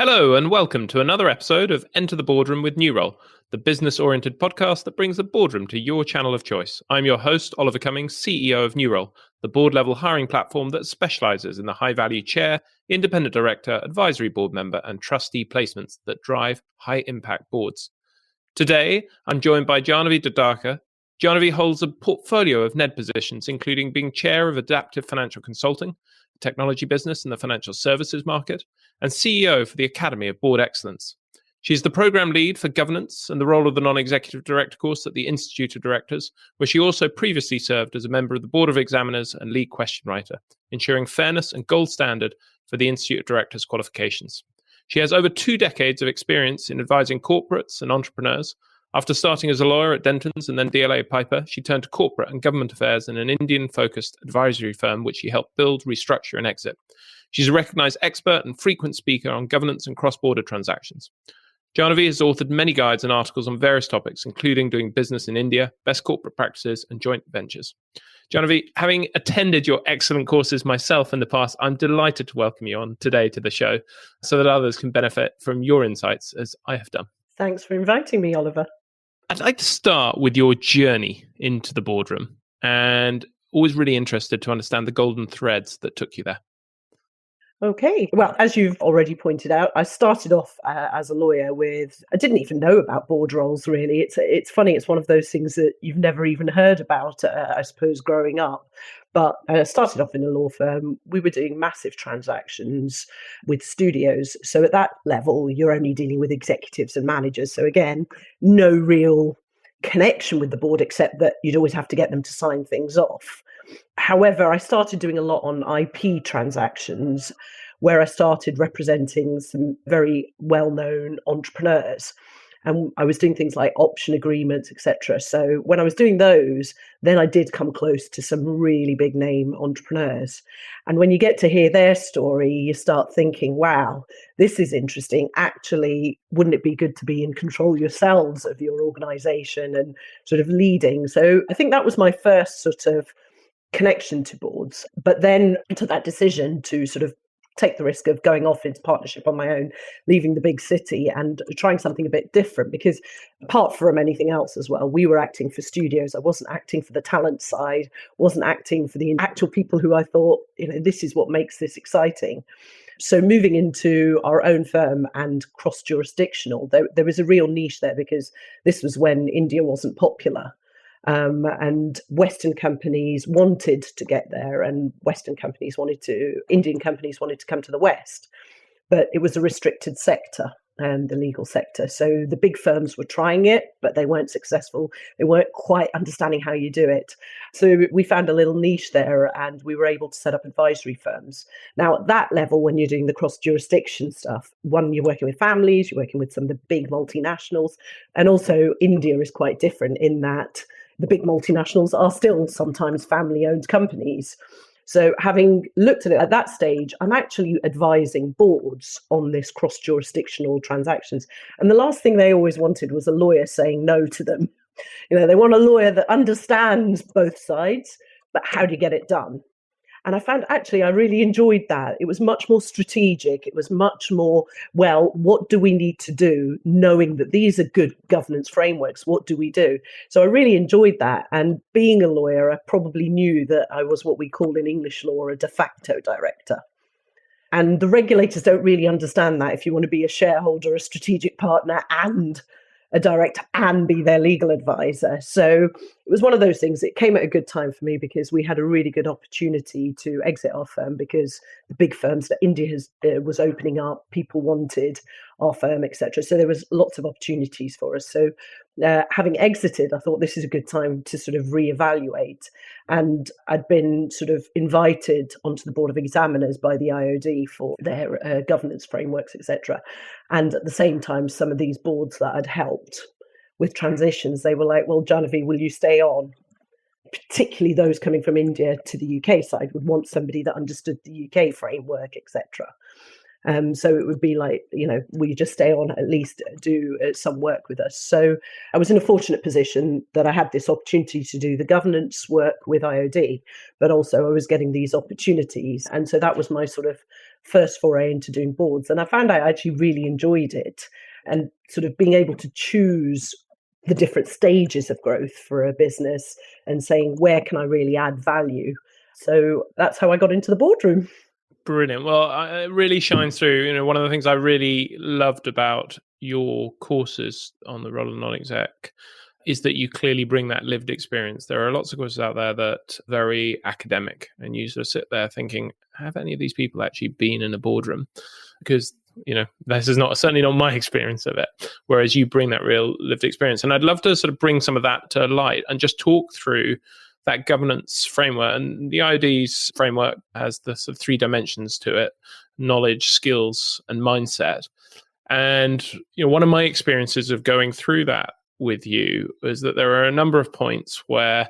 Hello and welcome to another episode of Enter the Boardroom with Nurole, the business-oriented podcast that brings the boardroom to your channel of choice. I'm your host, Oliver Cummings, CEO of Nurole, the board-level hiring platform that specializes in the high-value chair, independent director, advisory board member, and trustee placements that drive high-impact boards. Today, I'm joined by Janhavi Dadarkar. Janhavi holds a portfolio of NED positions, including being chair of Adaptive Financial Consulting, a technology business in the financial services market, and CEO for the Academy of Board Excellence. She's the program lead for governance and the role of the non-executive director course at the Institute of Directors, where she also previously served as a member of the Board of Examiners and lead question writer, ensuring fairness and gold standard for the Institute of Directors qualifications. She has over 2 decades of experience in advising corporates and entrepreneurs. After starting as a lawyer at Dentons and then DLA Piper, she turned to corporate and government affairs in an Indian-focused advisory firm, which she helped build, restructure, and exit. She's a recognized expert and frequent speaker on governance and cross-border transactions. Janhavi has authored many guides and articles on various topics, including doing business in India, best corporate practices, and joint ventures. Janhavi, having attended your excellent courses myself in the past, I'm delighted to welcome you on today to the show so that others can benefit from your insights as I have done. Thanks for inviting me, Oliver. I'd like to start with your journey into the boardroom, and always really interested to understand the golden threads that took you there. Okay. Well, as you've already pointed out, I started off as a lawyer I didn't even know about board roles, really. It's funny. It's one of those things that you've never even heard about, I suppose, growing up. But I started off in a law firm. We were doing massive transactions with studios. So at that level, you're only dealing with executives and managers. So again, no real connection with the board, except that you'd always have to get them to sign things off. However, I started doing a lot on IP transactions, where I started representing some very well-known entrepreneurs. And I was doing things like option agreements, etc. So when I was doing those, then I did come close to some really big name entrepreneurs. And when you get to hear their story, you start thinking, wow, this is interesting. Actually, wouldn't it be good to be in control yourselves of your organization and sort of leading? So I think that was my first sort of connection to boards. But then I took that decision to sort of take the risk of going off into partnership on my own, leaving the big city and trying something a bit different, because apart from anything else as well, we were acting for studios. I wasn't acting for the talent side, wasn't acting for the actual people who I thought, this is what makes this exciting. So moving into our own firm and cross-jurisdictional, there was a real niche there, because this was when India wasn't popular. And Western companies wanted to get there, and Indian companies wanted to come to the West, but it was a restricted sector, the legal sector. So the big firms were trying it, but they weren't successful. They weren't quite understanding how you do it. So we found a little niche there, and we were able to set up advisory firms. Now, at that level, when you're doing the cross-jurisdiction stuff, one, you're working with families, you're working with some of the big multinationals, and also India is quite different in that the big multinationals are still sometimes family-owned companies. So having looked at it at that stage, I'm actually advising boards on this cross-jurisdictional transactions. And the last thing they always wanted was a lawyer saying no to them. They want a lawyer that understands both sides, but how do you get it done? And I found actually I really enjoyed that. It was much more strategic. It was much more, well, what do we need to do, knowing that these are good governance frameworks? What do we do? So I really enjoyed that. And being a lawyer, I probably knew that I was what we call in English law a de facto director. And the regulators don't really understand that if you want to be a shareholder, a strategic partner, and a director and be their legal advisor. So it was one of those things. It came at a good time for me, because we had a really good opportunity to exit our firm, because the big firms that India was opening up, people wanted our firm, etc. So there was lots of opportunities for us. So having exited, I thought this is a good time to sort of reevaluate. And I'd been sort of invited onto the Board of Examiners by the IOD for their governance frameworks, etc. And at the same time, some of these boards that I'd helped with transitions, they were like, well, Janhavi, will you stay on? Particularly those coming from India to the UK side would want somebody that understood the UK framework, etc. So it would be like, will you just stay on, at least do some work with us? So I was in a fortunate position that I had this opportunity to do the governance work with IOD, but also I was getting these opportunities. And so that was my sort of first foray into doing boards. And I found I actually really enjoyed it, and sort of being able to choose the different stages of growth for a business and saying, where can I really add value? So that's how I got into the boardroom. Brilliant. Well, it really shines through. One of the things I really loved about your courses on the role of non-exec is that you clearly bring that lived experience. There are lots of courses out there that are very academic, and you sort of sit there thinking, have any of these people actually been in a boardroom? Because this is certainly not my experience of it. Whereas you bring that real lived experience, and I'd love to sort of bring some of that to light and just talk through that governance framework. And the IOD's framework has the sort of 3 dimensions to it: knowledge, skills, and mindset. And one of my experiences of going through that with you is that there are a number of points where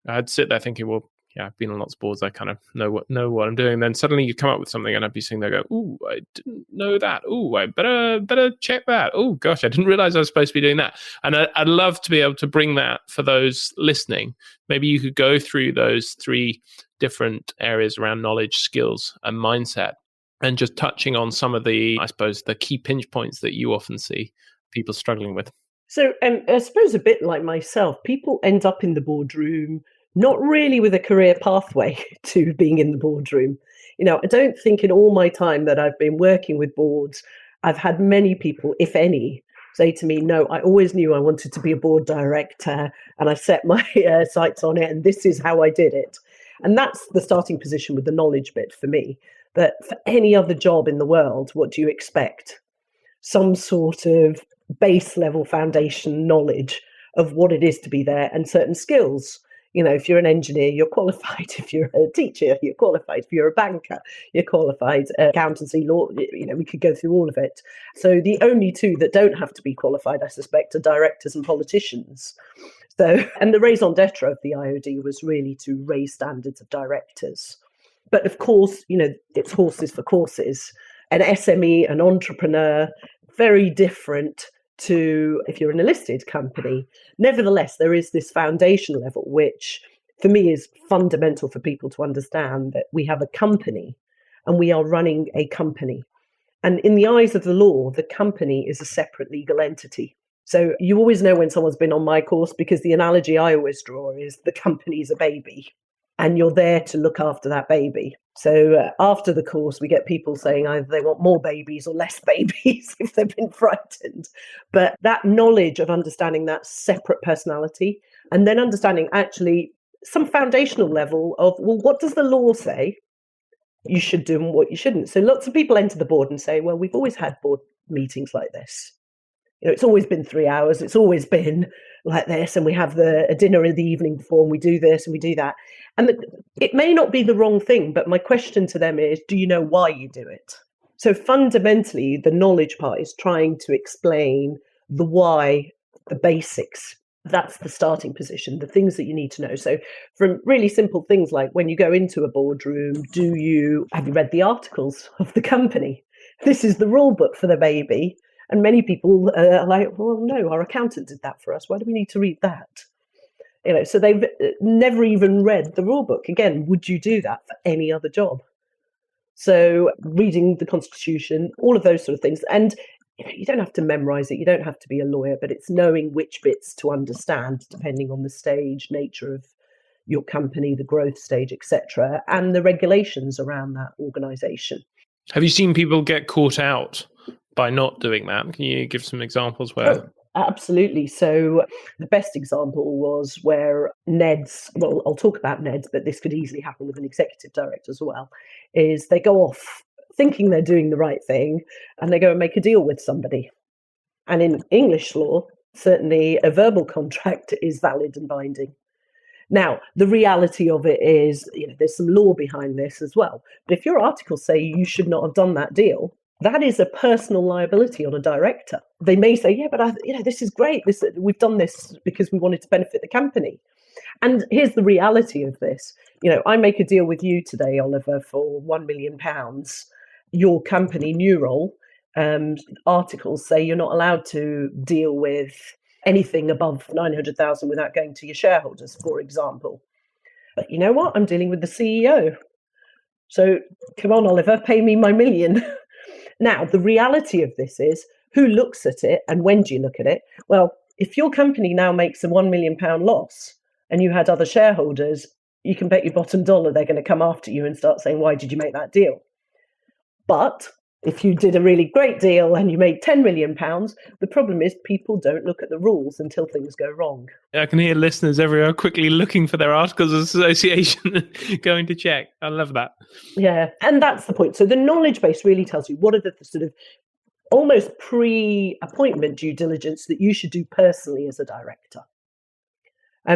I'd sit there thinking, well, yeah, I've been on lots of boards, I kind of know what I'm doing. Then suddenly you come up with something and I'd be sitting there go, ooh, I didn't know that. Ooh, I better check that. Oh gosh, I didn't realize I was supposed to be doing that. And I'd love to be able to bring that for those listening. Maybe you could go through those 3 different areas around knowledge, skills, and mindset, and just touching on some of the, I suppose, the key pinch points that you often see people struggling with. So I suppose a bit like myself, people end up in the boardroom not really with a career pathway to being in the boardroom. I don't think in all my time that I've been working with boards, I've had many people, if any, say to me, no, I always knew I wanted to be a board director and I set my sights on it and this is how I did it. And that's the starting position with the knowledge bit for me. That for any other job in the world, what do you expect? Some sort of base level foundation knowledge of what it is to be there and certain skills. If you're an engineer, you're qualified. If you're a teacher, you're qualified. If you're a banker, you're qualified. Accountancy, law, we could go through all of it. So the only 2 that don't have to be qualified, I suspect, are directors and politicians. So, and the raison d'etre of the IOD was really to raise standards of directors. But of course, it's horses for courses. An SME, an entrepreneur, very different to if you're in a listed company. Nevertheless, there is this foundation level, which for me is fundamental for people to understand that we have a company and we are running a company. And in the eyes of the law, the company is a separate legal entity. So you always know when someone's been on my course, because the analogy I always draw is the company is a baby and you're there to look after that baby. So after the course, we get people saying either they want more babies or less babies if they've been frightened. But that knowledge of understanding that separate personality, and then understanding actually some foundational level of, well, what does the law say you should do and what you shouldn't? So lots of people enter the board and say, well, we've always had board meetings like this. It's always been 3 hours. It's always been like this. And we have a dinner in the evening before, and we do this and we do that. And it may not be the wrong thing, but my question to them is, do you know why you do it? So fundamentally, the knowledge part is trying to explain the why, the basics. That's the starting position, the things that you need to know. So from really simple things like when you go into a boardroom, have you read the articles of the company? This is the rule book for the baby. And many people are like, well, no, our accountant did that for us. Why do we need to read that? So they've never even read the rule book. Again, would you do that for any other job? So reading the Constitution, all of those sort of things. And you don't have to memorize it. You don't have to be a lawyer, but it's knowing which bits to understand depending on the stage, nature of your company, the growth stage, etc., and the regulations around that organization. Have you seen people get caught out by not doing that? Can you give some examples where? Oh, absolutely. So the best example was where NEDs, well, I'll talk about NEDs, but this could easily happen with an executive director as well, is they go off thinking they're doing the right thing and they go and make a deal with somebody. And in English law, certainly a verbal contract is valid and binding. Now, the reality of it is, there's some law behind this as well. But if your articles say you should not have done that deal, that is a personal liability on a director. They may say, yeah, but this is great. We've done this because we wanted to benefit the company. And here's the reality of this. I make a deal with you today, Oliver, for £1 million. Your company, Nurole, articles say you're not allowed to deal with anything above 900,000 without going to your shareholders, for example. But you know what? I'm dealing with the CEO. So come on, Oliver, pay me my million. Now, the reality of this is, who looks at it and when do you look at it? Well, if your company now makes a £1 million loss and you had other shareholders, you can bet your bottom dollar they're going to come after you and start saying, why did you make that deal? But if you did a really great deal and you made £10 million, the problem is people don't look at the rules until things go wrong. I can hear listeners everywhere quickly looking for their articles of association, going to check. I love that. Yeah, and that's the point. So the knowledge base really tells you what are the sort of almost pre-appointment due diligence that you should do personally as a director.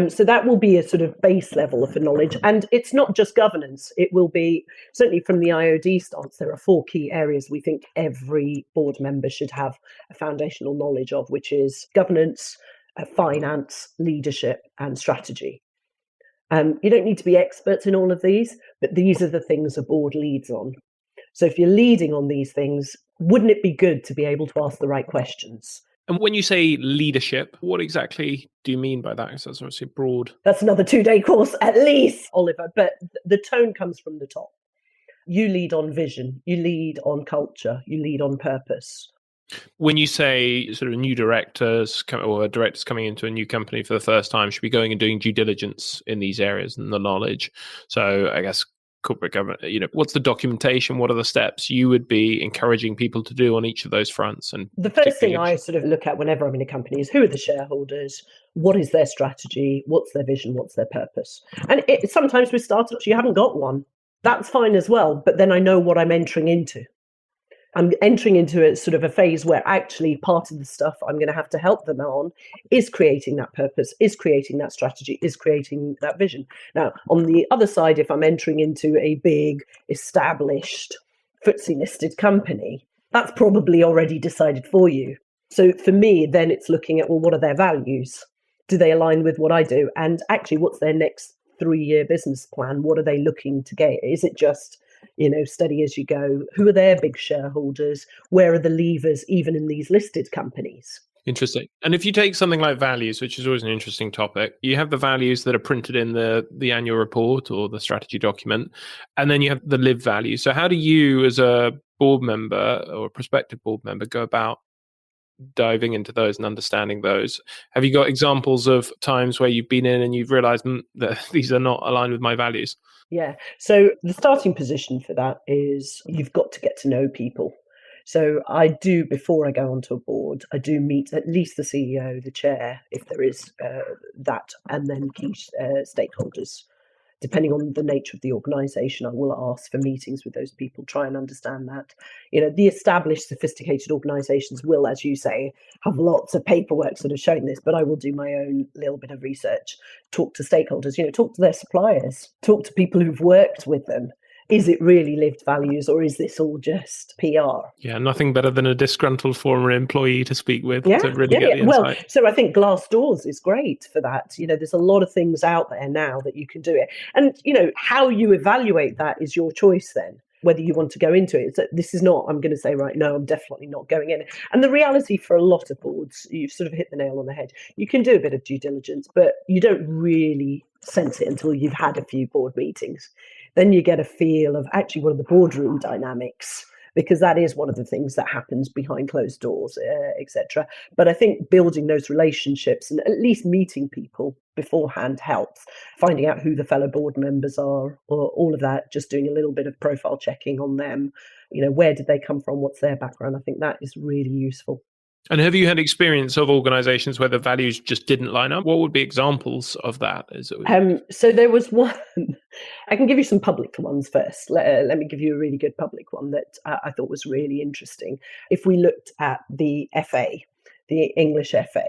So that will be a sort of base level of the knowledge. And it's not just governance. It will be, certainly from the IOD stance, there are 4 key areas we think every board member should have a foundational knowledge of, which is governance, finance, leadership, and strategy. You don't need to be experts in all of these, but these are the things a board leads on. So if you're leading on these things, wouldn't it be good to be able to ask the right questions? And when you say leadership, what exactly do you mean by that? Because that's obviously broad. That's another 2-day course at least, Oliver, but the tone comes from the top. You lead on vision, you lead on culture, you lead on purpose. When you say sort of new directors or directors coming into a new company for the first time should be going and doing due diligence in these areas and the knowledge. So I guess corporate government, what's the documentation? What are the steps you would be encouraging people to do on each of those fronts? And the first thing I sort of look at whenever I'm in a company is, who are the shareholders? What is their strategy? What's their vision? What's their purpose? And sometimes with startups, you haven't got one. That's fine as well. But then I know what I'm entering into. I'm entering into a sort of a phase where actually part of the stuff I'm going to have to help them on is creating that purpose, is creating that strategy, is creating that vision. Now, on the other side, if I'm entering into a big, established, FTSE listed company, that's probably already decided for you. So for me, then it's looking at, well, what are their values? Do they align with what I do? And actually, what's their next 3-year business plan? What are they looking to get? Is it just steady as you go? Who are their big shareholders? Where are the levers, even in these listed companies? Interesting. And if you take something like values, which is always an interesting topic, you have the values that are printed in the annual report or the strategy document, and then you have the lived values. So how do you, as a board member or a prospective board member, go about diving into those and understanding those? Have you got examples of times where you've been in and you've realized that these are not aligned with my values? Yeah. So the starting position for that is you've got to get to know people. So I do, before I go onto a board, I do meet at least the CEO, the chair, if there is that, and then key stakeholders. Depending on the nature of the organisation, I will ask for meetings with those people, try and understand that. The established, sophisticated organisations will, as you say, have lots of paperwork sort of showing this, but I will do my own little bit of research, talk to stakeholders, talk to their suppliers, talk to people who've worked with them. Is it really lived values, or is this all just PR? Yeah, nothing better than a disgruntled former employee to speak with to really get the insight. Well, so I think Glassdoors is great for that. There's a lot of things out there now that you can do it. And, how you evaluate that is your choice then, whether you want to go into it. This is not, I'm going to say, right, no, I'm definitely not going in. And the reality for a lot of boards, you've sort of hit the nail on the head. You can do a bit of due diligence, but you don't really sense it until you've had a few board meetings. Then you get a feel of actually what are the boardroom dynamics, because that is one of the things that happens behind closed doors, etc. But I think building those relationships and at least meeting people beforehand helps. Finding out who the fellow board members are, or all of that, just doing a little bit of profile checking on them. Where did they come from? What's their background? I think that is really useful. And have you had experience of organisations where the values just didn't line up? What would be examples of that? So there was one. I can give you some public ones first. Let me give you a really good public one that I thought was really interesting. If we looked at the FA, the English FA,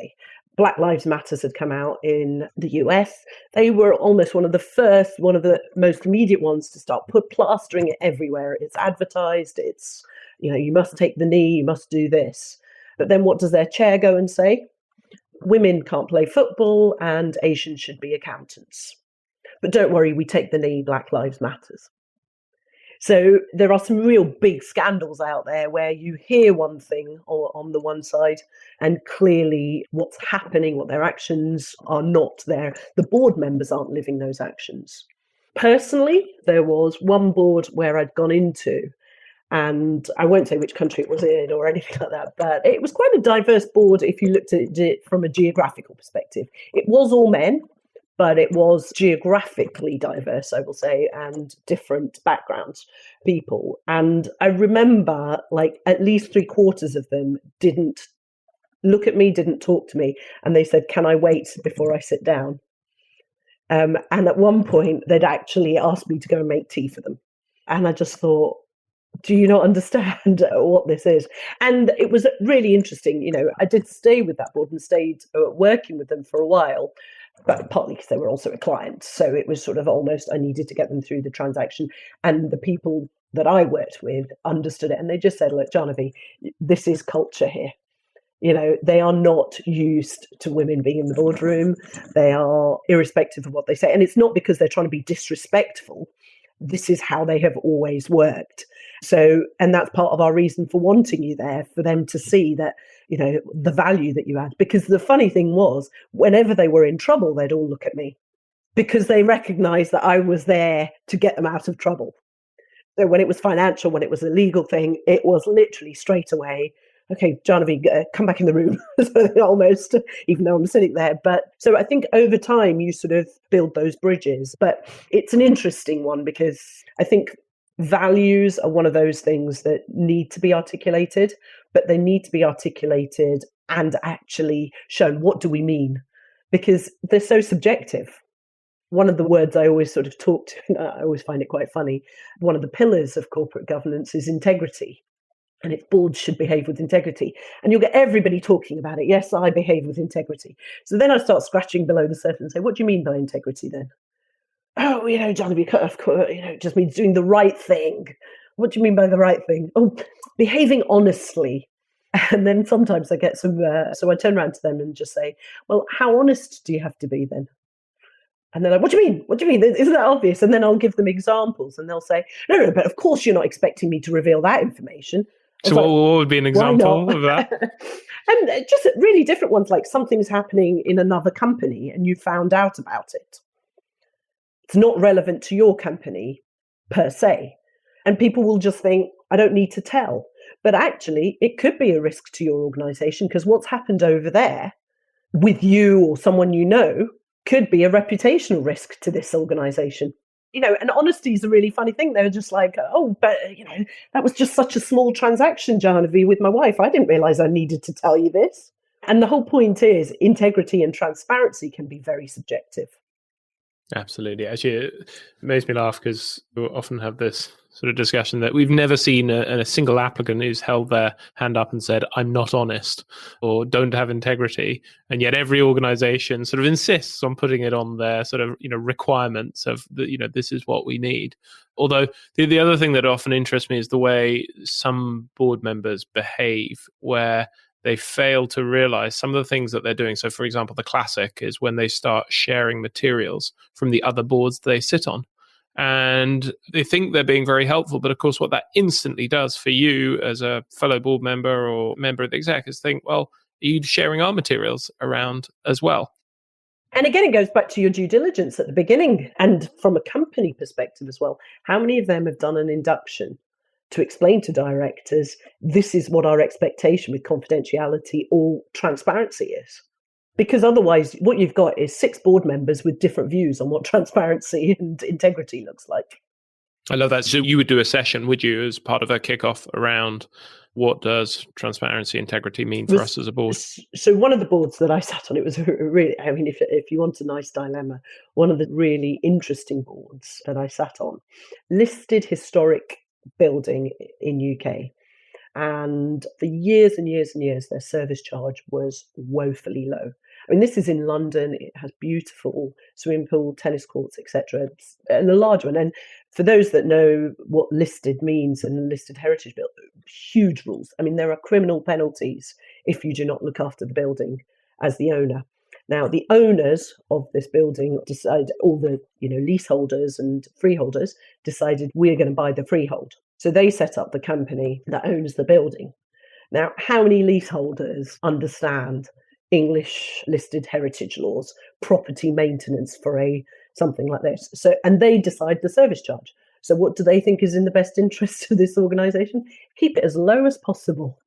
Black Lives Matters had come out in the US. They were almost one of the most immediate ones to start plastering it everywhere. It's advertised. It's, you must take the knee, you must do this. But then what does their chair go and say? Women can't play football and Asians should be accountants. But don't worry, we take the knee, Black Lives Matters. So there are some real big scandals out there where you hear one thing on the one side and clearly what's happening, what their actions are not there. The board members aren't living those actions. Personally, there was one board where I'd gone into, and I won't say which country it was in or anything like that, but it was quite a diverse board if you looked at it from a geographical perspective. It was all men, but it was geographically diverse, I will say, and different backgrounds, people. And I remember like at least 3/4 of them didn't look at me, didn't talk to me, and they said, "Can I wait before I sit down?" And at one point, they'd actually asked me to go and make tea for them. And I just thought, do you not understand what this is? And it was really interesting. You know, I did stay with that board and stayed working with them for a while, but partly because they were also a client. So it was sort of almost I needed to get them through the transaction. And the people that I worked with understood it. And they just said, look, Janhavi, this is culture here. You know, they are not used to women being in the boardroom. They are irrespective of what they say. And it's not because they're trying to be disrespectful. This is how they have always worked. So, and that's part of our reason for wanting you there, for them to see that, you know, the value that you add. Because the funny thing was, whenever they were in trouble, they'd all look at me because they recognized that I was there to get them out of trouble. So when it was financial, when it was a legal thing, it was literally straight away, okay, Janhavi, come back in the room, almost, even though I'm sitting there. But so I think over time you sort of build those bridges. But it's an interesting one because I think values are one of those things that need to be articulated, but they need to be articulated and actually shown. What do we mean? Because they're so subjective. One of the words I always sort of talk to, and I always find it quite funny, one of the pillars of corporate governance is integrity. And its boards should behave with integrity. And you'll get everybody talking about it. Yes, I behave with integrity. So then I start scratching below the surface and say, what do you mean by integrity then? Oh, you know, Janhavi, of course, you know, it just means doing the right thing. What do you mean by the right thing? Oh, behaving honestly. And then sometimes I get some, so I turn around to them and just say, well, how honest do you have to be then? And they're like, what do you mean? What do you mean? Isn't that obvious? And then I'll give them examples and they'll say, no, but of course you're not expecting me to reveal that information. So what would be an example of that? And just really different ones, like something's happening in another company and you found out about it. It's not relevant to your company per se. And people will just think, I don't need to tell. But actually, it could be a risk to your organization because what's happened over there with you or someone you know could be a reputational risk to this organization. You know, and honesty is a really funny thing. They're just like, oh, but, you know, that was just such a small transaction, Janhavi, with my wife. I didn't realize I needed to tell you this. And the whole point is integrity and transparency can be very subjective. Absolutely. Actually, it makes me laugh because we often have this sort of discussion that we've never seen a single applicant who's held their hand up and said, I'm not honest or don't have integrity. And yet every organization sort of insists on putting it on their sort of, you know, requirements of, this is what we need. Although the other thing that often interests me is the way some board members behave, where they fail to realize some of the things that they're doing. So, for example, the classic is when they start sharing materials from the other boards they sit on. And they think they're being very helpful. But of course, what that instantly does for you as a fellow board member or member of the exec is think, well, are you sharing our materials around as well? And again, it goes back to your due diligence at the beginning and from a company perspective as well. How many of them have done an induction to explain to directors, this is what our expectation with confidentiality or transparency is? Because otherwise, what you've got is 6 board members with different views on what transparency and integrity looks like. I love that. So you would do a session, would you, as part of a kickoff around what does transparency, integrity mean for us as a board? So one of the boards that I sat on, it was really, I mean, if you want a nice dilemma, one of the really interesting boards that I sat on, listed historic building in UK. And for years and years and years, their service charge was woefully low. I mean, this is in London. It has beautiful swimming pool, tennis courts, etc., and a large one. And for those that know what listed means and listed heritage building, huge rules. I mean, there are criminal penalties if you do not look after the building as the owner. Now, the owners of this building decided, all the leaseholders and freeholders decided we're going to buy the freehold. So they set up the company that owns the building. Now, how many leaseholders understand English listed heritage laws, property maintenance for a something like this. So, and they decide the service charge. So what do they think is in the best interest of this organisation? Keep it as low as possible.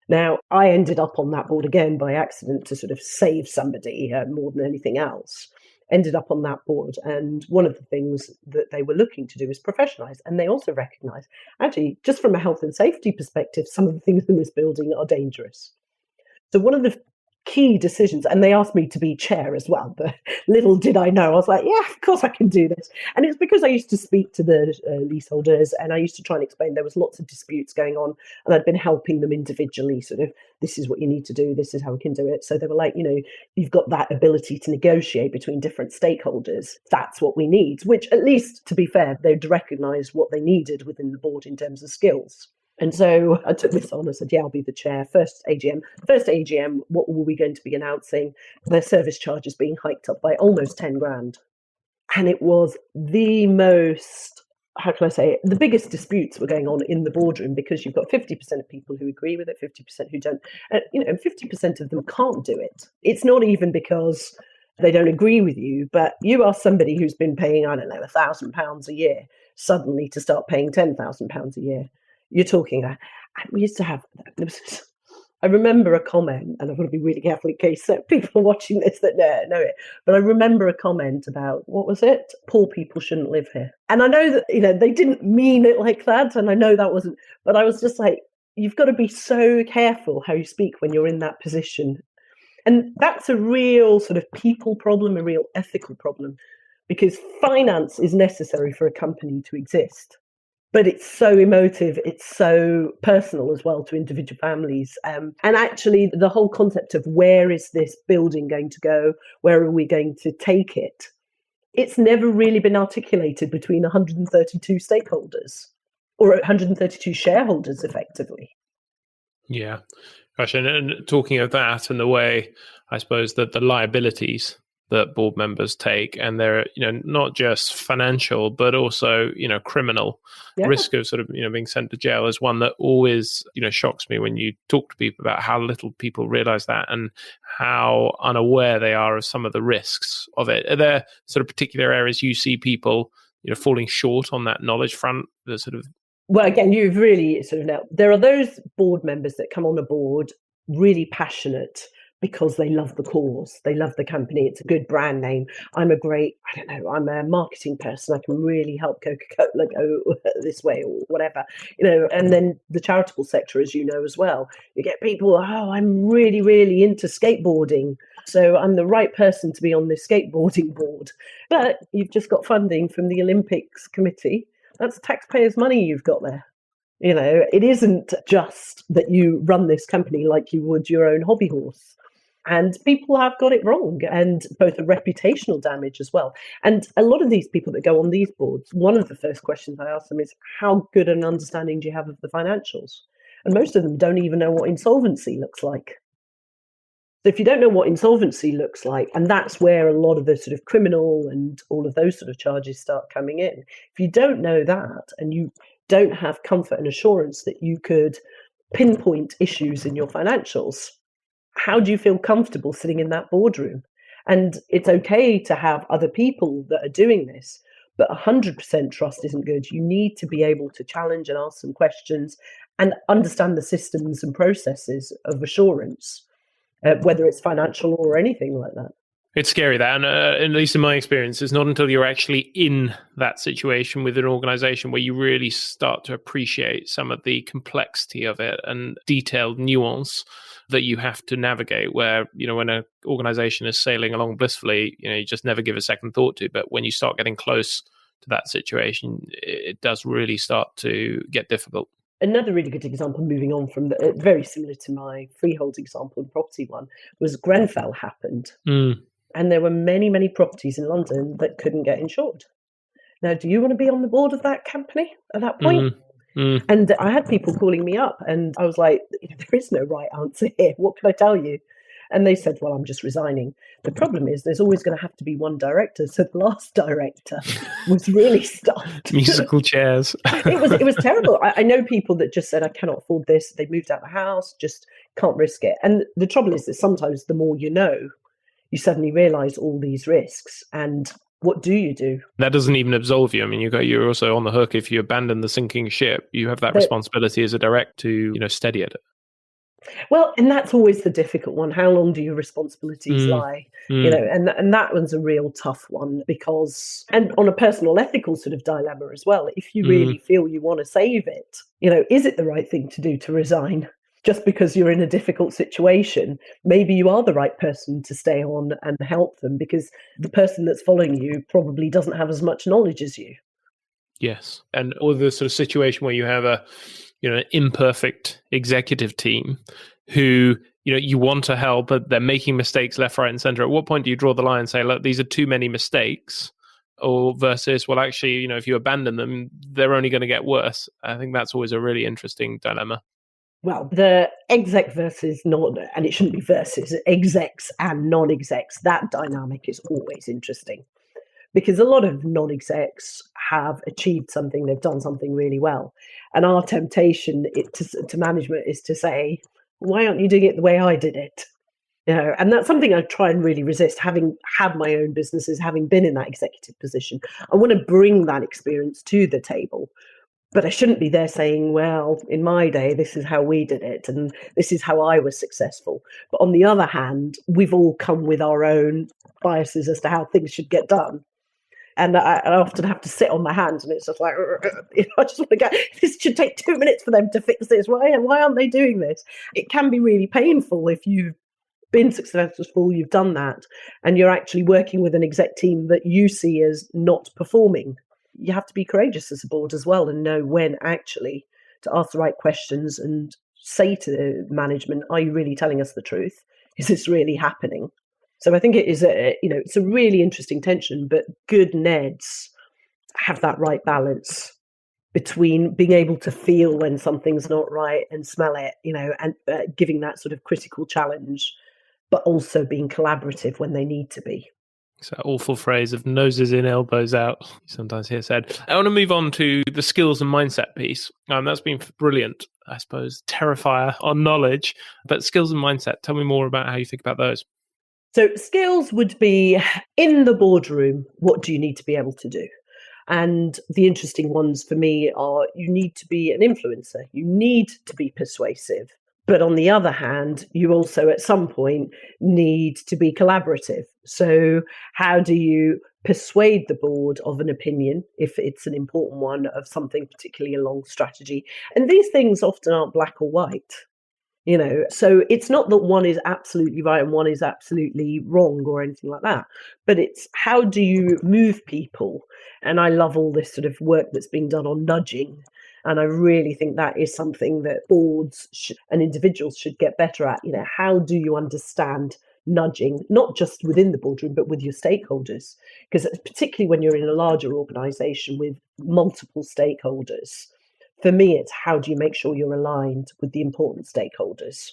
Now, I ended up on that board again by accident to sort of save somebody more than anything else. Ended up on that board. And one of the things that they were looking to do is professionalise. And they also recognise, actually, just from a health and safety perspective, some of the things in this building are dangerous. So one of the key decisions, and they asked me to be chair as well, but little did I know, I was like, yeah, of course I can do this. And it's because I used to speak to the leaseholders, and I used to try and explain there was lots of disputes going on, and I'd been helping them individually, sort of, this is what you need to do, this is how we can do it. So they were like, you've got that ability to negotiate between different stakeholders. That's what we need, which, at least, to be fair, they'd recognise what they needed within the board in terms of skills. And so I took this on. I said, yeah, I'll be the chair. First AGM, what were we going to be announcing? Their service charge is being hiked up by almost 10 grand. And it was the most, how can I say it? The biggest disputes were going on in the boardroom, because you've got 50% of people who agree with it, 50% who don't. And 50% of them can't do it. It's not even because they don't agree with you, but you are somebody who's been paying, I don't know, £1,000 a year, suddenly to start paying £10,000 a year. You're talking, we used to have, I remember a comment, and I've got to be really careful in case people watching this that know it, but I remember a comment about, what was it? Poor people shouldn't live here. And I know that, they didn't mean it like that, and I know that wasn't, but I was just like, you've got to be so careful how you speak when you're in that position. And that's a real sort of people problem, a real ethical problem, because finance is necessary for a company to exist. But it's so emotive, it's so personal as well to individual families. And actually, the whole concept of where is this building going to go? Where are we going to take it? It's never really been articulated between 132 stakeholders, or 132 shareholders, effectively. Yeah. Gosh, and talking of that and the way, I suppose, that the liabilities that board members take, and they're not just financial but also criminal risk of sort of being sent to jail, is one that always shocks me when you talk to people about how little people realize that and how unaware they are of some of the risks of it. Are there sort of particular areas you see people falling short on that knowledge front? The sort of Well, again, you've really sort of nailed. There are those board members that come on a board really passionate because they love the cause, they love the company, it's a good brand name. I'm a marketing person, I can really help Coca-Cola go this way or whatever, and then the charitable sector, as you know as well, you get people, I'm really, really into skateboarding, so I'm the right person to be on this skateboarding board. But you've just got funding from the Olympics Committee. That's taxpayers' money you've got there. It isn't just that you run this company like you would your own hobby horse. And people have got it wrong, and both a reputational damage as well. And a lot of these people that go on these boards, one of the first questions I ask them is, how good an understanding do you have of the financials? And most of them don't even know what insolvency looks like. So if you don't know what insolvency looks like, and that's where a lot of the sort of criminal and all of those sort of charges start coming in. If you don't know that, and you don't have comfort and assurance that you could pinpoint issues in your financials, how do you feel comfortable sitting in that boardroom? And it's okay to have other people that are doing this, but 100% trust isn't good. You need to be able to challenge and ask some questions and understand the systems and processes of assurance, whether it's financial or anything like that. It's scary, that, and at least in my experience, it's not until you're actually in that situation with an organization where you really start to appreciate some of the complexity of it and detailed nuance that you have to navigate, where, when an organization is sailing along blissfully, you just never give a second thought to. But when you start getting close to that situation, it does really start to get difficult. Another really good example, moving on from very similar to my freehold example, the property one, was Grenfell happened. And there were many, many properties in London that couldn't get insured. Now, do you want to be on the board of that company at that point? And I had people calling me up, and I was like, there is no right answer here. What can I tell you? And they said, well, I'm just resigning. The problem is there's always going to have to be one director. So the last director was really stuffed. Musical chairs. It was terrible. I know people that just said, I cannot afford this. They moved out of the house, just can't risk it. And the trouble is that sometimes the more you know, you suddenly realise all these risks. And What do you do? That doesn't even absolve you. I mean, you're also on the hook if you abandon the sinking ship. You have that responsibility as a direct to, steady it. Well, and that's always the difficult one. How long do your responsibilities lie? And that one's a real tough one because, and on a personal ethical sort of dilemma as well, if you really feel you want to save it, is it the right thing to do to resign? Just because you're in a difficult situation, maybe you are the right person to stay on and help them because the person that's following you probably doesn't have as much knowledge as you. Yes. And or the sort of situation where you have an imperfect executive team who, you want to help, but they're making mistakes left, right, and center. At what point do you draw the line and say, look, these are too many mistakes? Or versus, well, actually, if you abandon them, they're only going to get worse. I think that's always a really interesting dilemma. Well, the exec versus non, and it shouldn't be versus, execs and non-execs, that dynamic is always interesting. Because a lot of non-execs have achieved something, they've done something really well. And our temptation to management is to say, why aren't you doing it the way I did it? And that's something I try and really resist, having had my own businesses, having been in that executive position. I want to bring that experience to the table. But I shouldn't be there saying, well, in my day, this is how we did it, and this is how I was successful. But on the other hand, we've all come with our own biases as to how things should get done. And I often have to sit on my hands, and it's just like, I just want to go, this should take 2 minutes for them to fix this. Why aren't they doing this? It can be really painful if you've been successful, you've done that, and you're actually working with an exec team that you see as not performing. You have to be courageous as a board as well and know when actually to ask the right questions and say to management, are you really telling us the truth? Is this really happening? So I think it is it's a really interesting tension, but good Neds have that right balance between being able to feel when something's not right and smell it, and giving that sort of critical challenge, but also being collaborative when they need to be. It's that awful phrase of noses in, elbows out, you sometimes hear said. I want to move on to the skills and mindset piece. That's been brilliant, I suppose, terrifier on knowledge, but skills and mindset, tell me more about how you think about those. So skills would be in the boardroom, what do you need to be able to do? And the interesting ones for me are you need to be an influencer, you need to be persuasive. But on the other hand, you also at some point need to be collaborative. So how do you persuade the board of an opinion, if it's an important one, of something particularly along strategy? And these things often aren't black or white. So it's not that one is absolutely right and one is absolutely wrong or anything like that, but it's how do you move people? And I love all this sort of work that's being done on nudging. And I really think that is something that boards and individuals should get better at. How do you understand nudging, not just within the boardroom, but with your stakeholders? Because particularly when you're in a larger organization with multiple stakeholders, for me, it's how do you make sure you're aligned with the important stakeholders?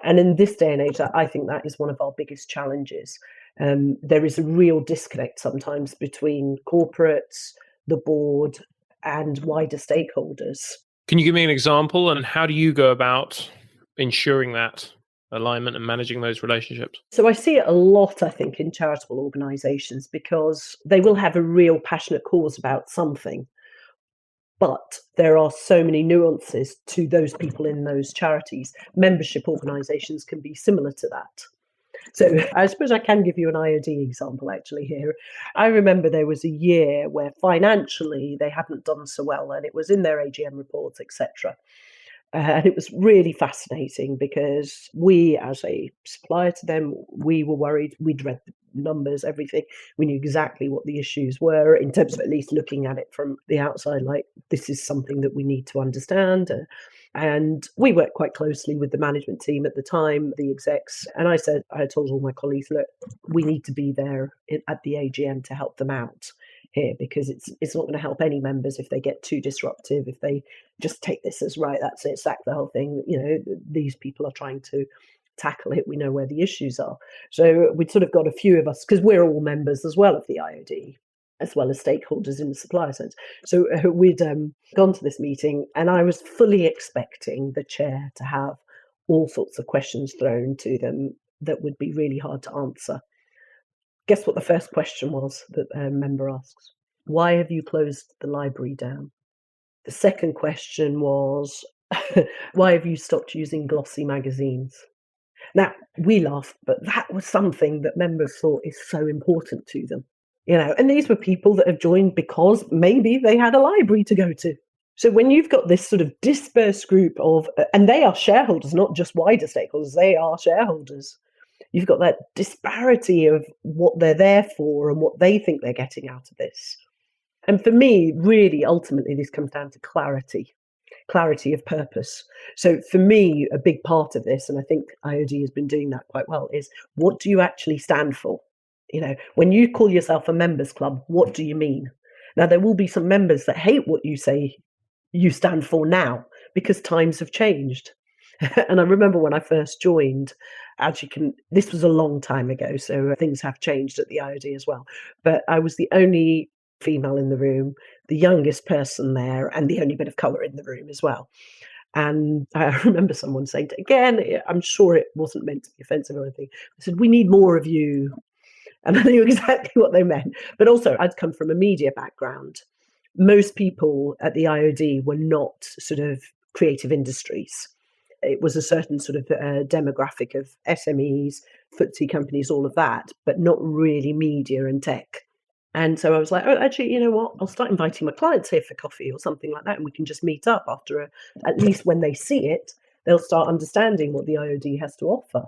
And in this day and age, I think that is one of our biggest challenges. There is a real disconnect sometimes between corporates, the board, and wider stakeholders. Can you give me an example, and how do you go about ensuring that alignment and managing those relationships? So I see it a lot, I think, in charitable organisations because they will have a real passionate cause about something. But there are so many nuances to those people in those charities. Membership organisations can be similar to that. So I suppose I can give you an IOD example actually here. I remember there was a year where financially they hadn't done so well, and it was in their AGM reports, etc. And it was really fascinating because we, as a supplier to them, we were worried. We'd read the numbers, everything. We knew exactly what the issues were in terms of at least looking at it from the outside, like this is something that we need to understand. And we worked quite closely with the management team at the time, the execs. And I told all my colleagues, look, we need to be there at the AGM to help them out here, because it's not going to help any members if they get too disruptive, if they just take this as right, that's it, sack the whole thing. These people are trying to tackle it. We know where the issues are. So we'd sort of got a few of us, because we're all members as well of the IOD, as well as stakeholders in the supplier sense. So we'd gone to this meeting, and I was fully expecting the chair to have all sorts of questions thrown to them that would be really hard to answer. Guess what the first question was that a member asks? Why have you closed the library down? The second question was, why have you stopped using glossy magazines? Now, we laughed, but that was something that members thought is so important to them. And these were people that have joined because maybe they had a library to go to. So when you've got this sort of dispersed group of, and they are shareholders, not just wider stakeholders, they are shareholders. You've got that disparity of what they're there for and what they think they're getting out of this. And for me, really, ultimately, this comes down to clarity of purpose. So for me, a big part of this, and I think IOD has been doing that quite well, is what do you actually stand for? When you call yourself a members club, what do you mean? Now, there will be some members that hate what you say you stand for now because times have changed. And I remember when I first joined, this was a long time ago, so things have changed at the IOD as well. But I was the only female in the room, the youngest person there, and the only bit of colour in the room as well. And I remember someone saying, again, I'm sure it wasn't meant to be offensive or anything, I said, we need more of you. And I knew exactly what they meant. But also, I'd come from a media background. Most people at the IOD were not sort of creative industries. It was a certain sort of demographic of SMEs, FTSE companies, all of that, but not really media and tech. And so I was like, oh, actually, you know what? I'll start inviting my clients here for coffee or something like that, and we can just meet up after at least when they see it, they'll start understanding what the IOD has to offer.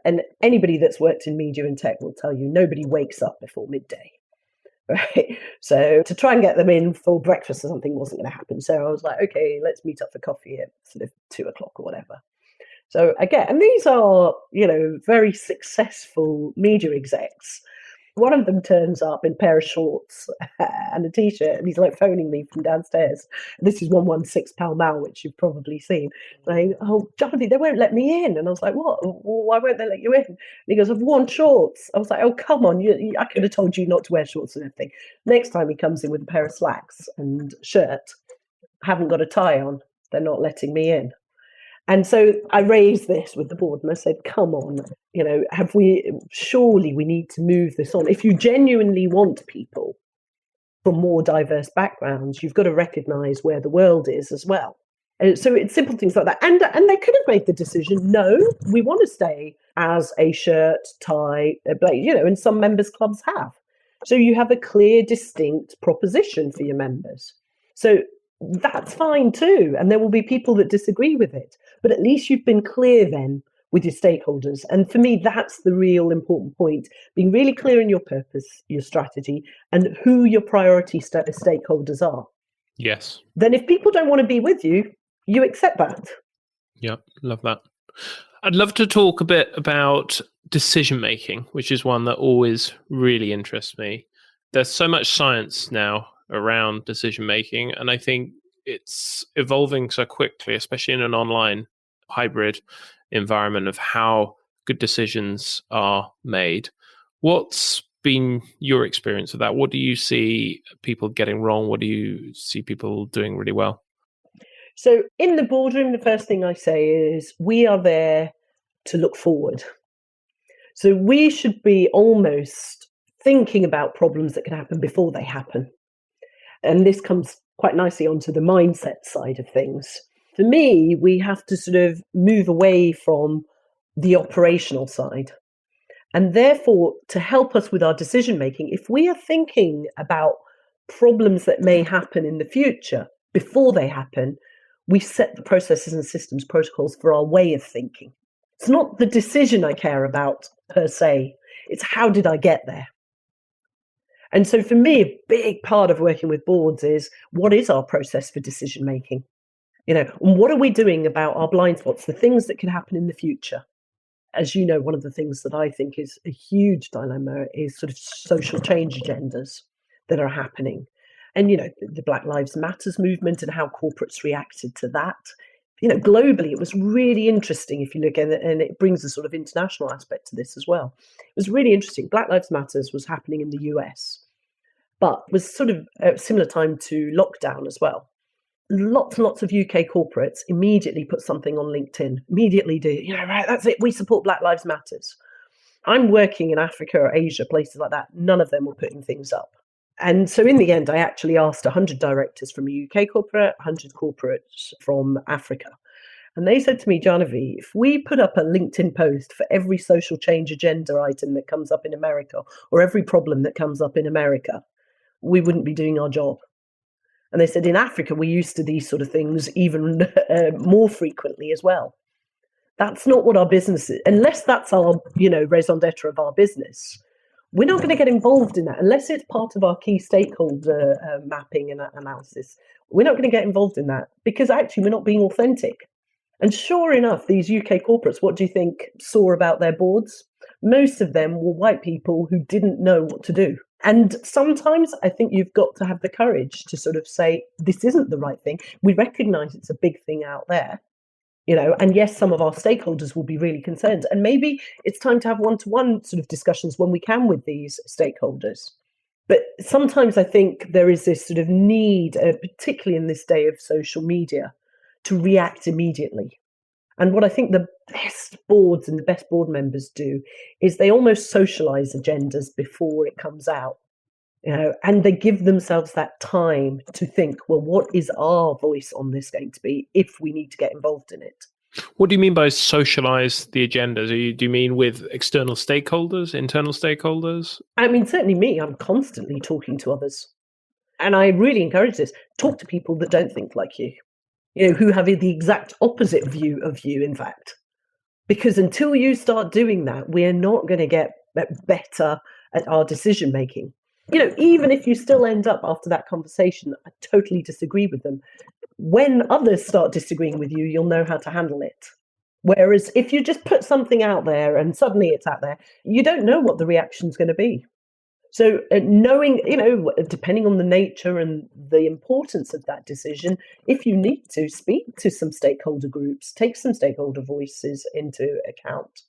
And anybody that's worked in media and tech will tell you nobody wakes up before midday. Right. So to try and get them in for breakfast or something wasn't going to happen. So I was like, okay, let's meet up for coffee at sort of 2:00 or whatever. So again, and these are, very successful media execs. One of them turns up in a pair of shorts and a t-shirt, and he's like phoning me from downstairs. This is 116 Pall Mall, which you've probably seen, saying, "Oh, Janhavi, they won't let me in." And I was like, "What? Why won't they let you in?" And he goes, "I've worn shorts." I was like, "Oh, come on! I could have told you not to wear shorts and everything." Next time he comes in with a pair of slacks and shirt, haven't got a tie on, they're not letting me in. And so I raised this with the board and I said, come on, surely we need to move this on. If you genuinely want people from more diverse backgrounds, you've got to recognise where the world is as well. And so it's simple things like that. And they could have made the decision, no, we want to stay as a shirt, tie, and some members clubs have. So you have a clear, distinct proposition for your members. So that's fine too. And there will be people that disagree with it. But at least you've been clear then with your stakeholders. And for me, that's the real important point. Being really clear in your purpose, your strategy, and who your priority stakeholders are. Yes. Then if people don't want to be with you, you accept that. Yeah, love that. I'd love to talk a bit about decision making, which is one that always really interests me. There's so much science now around decision making, and I think it's evolving so quickly, especially in an online hybrid environment, of how good decisions are made. What's been your experience of that? What do you see people getting wrong? What do you see people doing really well? So in the boardroom, the first thing I say is we are there to look forward. So we should be almost thinking about problems that can happen before they happen. And this comes quite nicely onto the mindset side of things. For me, we have to sort of move away from the operational side. And therefore, to help us with our decision making, if we are thinking about problems that may happen in the future before they happen, we set the processes and systems, protocols for our way of thinking. It's not the decision I care about per se, it's how did I get there? And so for me, a big part of working with boards is what is our process for decision making? And what are we doing about our blind spots, the things that can happen in the future? As you know, one of the things that I think is a huge dilemma is sort of social change agendas that are happening. And, the Black Lives Matters movement and how corporates reacted to that. Globally, it was really interesting if you look at it, and it brings a sort of international aspect to this as well. It was really interesting. Black Lives Matters was happening in the US, but was sort of a similar time to lockdown as well. Lots and lots of UK corporates immediately put something on LinkedIn, immediately do, right, that's it, we support Black Lives Matters. I'm working in Africa or Asia, places like that. None of them were putting things up. And so in the end, I actually asked 100 directors from a UK corporate, 100 corporates from Africa. And they said to me, Janhavi, if we put up a LinkedIn post for every social change agenda item that comes up in America or every problem that comes up in America, we wouldn't be doing our job. And they said in Africa, we're used to these sort of things even more frequently as well. That's not what our business is. Unless that's our, raison d'etre of our business, we're not going to get involved in that. Unless it's part of our key stakeholder mapping and analysis, we're not going to get involved in that because actually we're not being authentic. And sure enough, these UK corporates, what do you think saw about their boards? Most of them were white people who didn't know what to do. And sometimes I think you've got to have the courage to sort of say, this isn't the right thing. We recognize it's a big thing out there, and yes, some of our stakeholders will be really concerned. And maybe it's time to have one-to-one sort of discussions when we can with these stakeholders. But sometimes I think there is this sort of need, particularly in this day of social media, to react immediately. And what I think the best boards and the best board members do is they almost socialize agendas before it comes out, and they give themselves that time to think, well, what is our voice on this going to be if we need to get involved in it? What do you mean by socialize the agendas? Do you mean with external stakeholders, internal stakeholders? I mean, certainly me, I'm constantly talking to others. And I really encourage this. Talk to people that don't think like you. Who have the exact opposite view of you, in fact. Because until you start doing that, we're not going to get better at our decision making. Even if you still end up after that conversation, I totally disagree with them. When others start disagreeing with you, you'll know how to handle it. Whereas if you just put something out there and suddenly it's out there, you don't know what the reaction's going to be. So knowing, depending on the nature and the importance of that decision, if you need to speak to some stakeholder groups, take some stakeholder voices into account.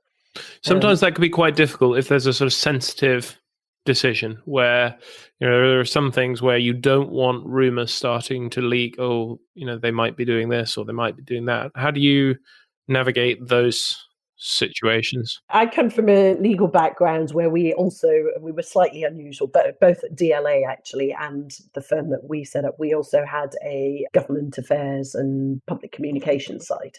Sometimes that can be quite difficult if there's a sort of sensitive decision where, there are some things where you don't want rumors starting to leak, they might be doing this or they might be doing that. How do you navigate those situations? I come from a legal background where we were slightly unusual, but both at DLA actually and the firm that we set up, we also had a government affairs and public communications side.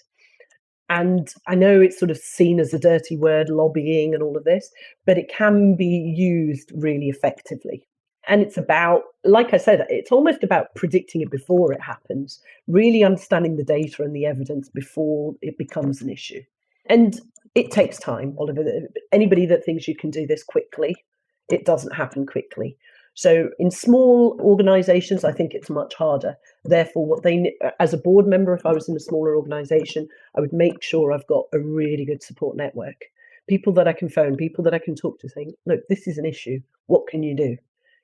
And I know it's sort of seen as a dirty word, lobbying and all of this, but it can be used really effectively. And it's about, like I said, it's almost about predicting it before it happens, really understanding the data and the evidence before it becomes an issue. And it takes time, Oliver. Anybody that thinks you can do this quickly, it doesn't happen quickly. So in small organizations, I think it's much harder. Therefore, as a board member, if I was in a smaller organization, I would make sure I've got a really good support network. People that I can phone, people that I can talk to saying, look, this is an issue. What can you do?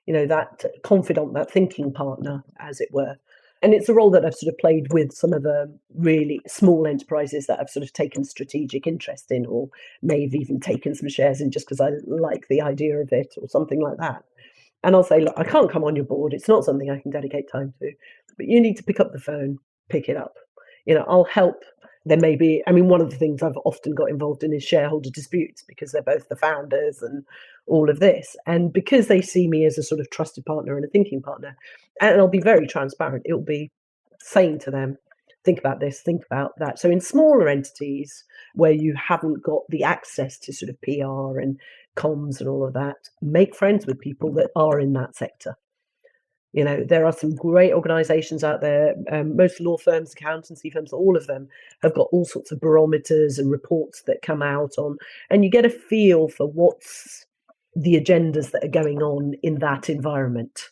That confidant, that thinking partner, as it were. And it's a role that I've sort of played with some of the really small enterprises that I've sort of taken strategic interest in, or may have even taken some shares in just because I like the idea of it or something like that. And I'll say, look, I can't come on your board. It's not something I can dedicate time to, but you need to pick up the phone, pick it up. I'll help. There may be, one of the things I've often got involved in is shareholder disputes because they're both the founders and all of this. And because they see me as a sort of trusted partner and a thinking partner, and I'll be very transparent, it'll be saying to them, think about this, think about that. So in smaller entities where you haven't got the access to sort of PR and comms and all of that, make friends with people that are in that sector. There are some great organizations out there. Most law firms, accountancy firms, all of them have got all sorts of barometers and reports that come out on, and you get a feel for what's the agendas that are going on in that environment.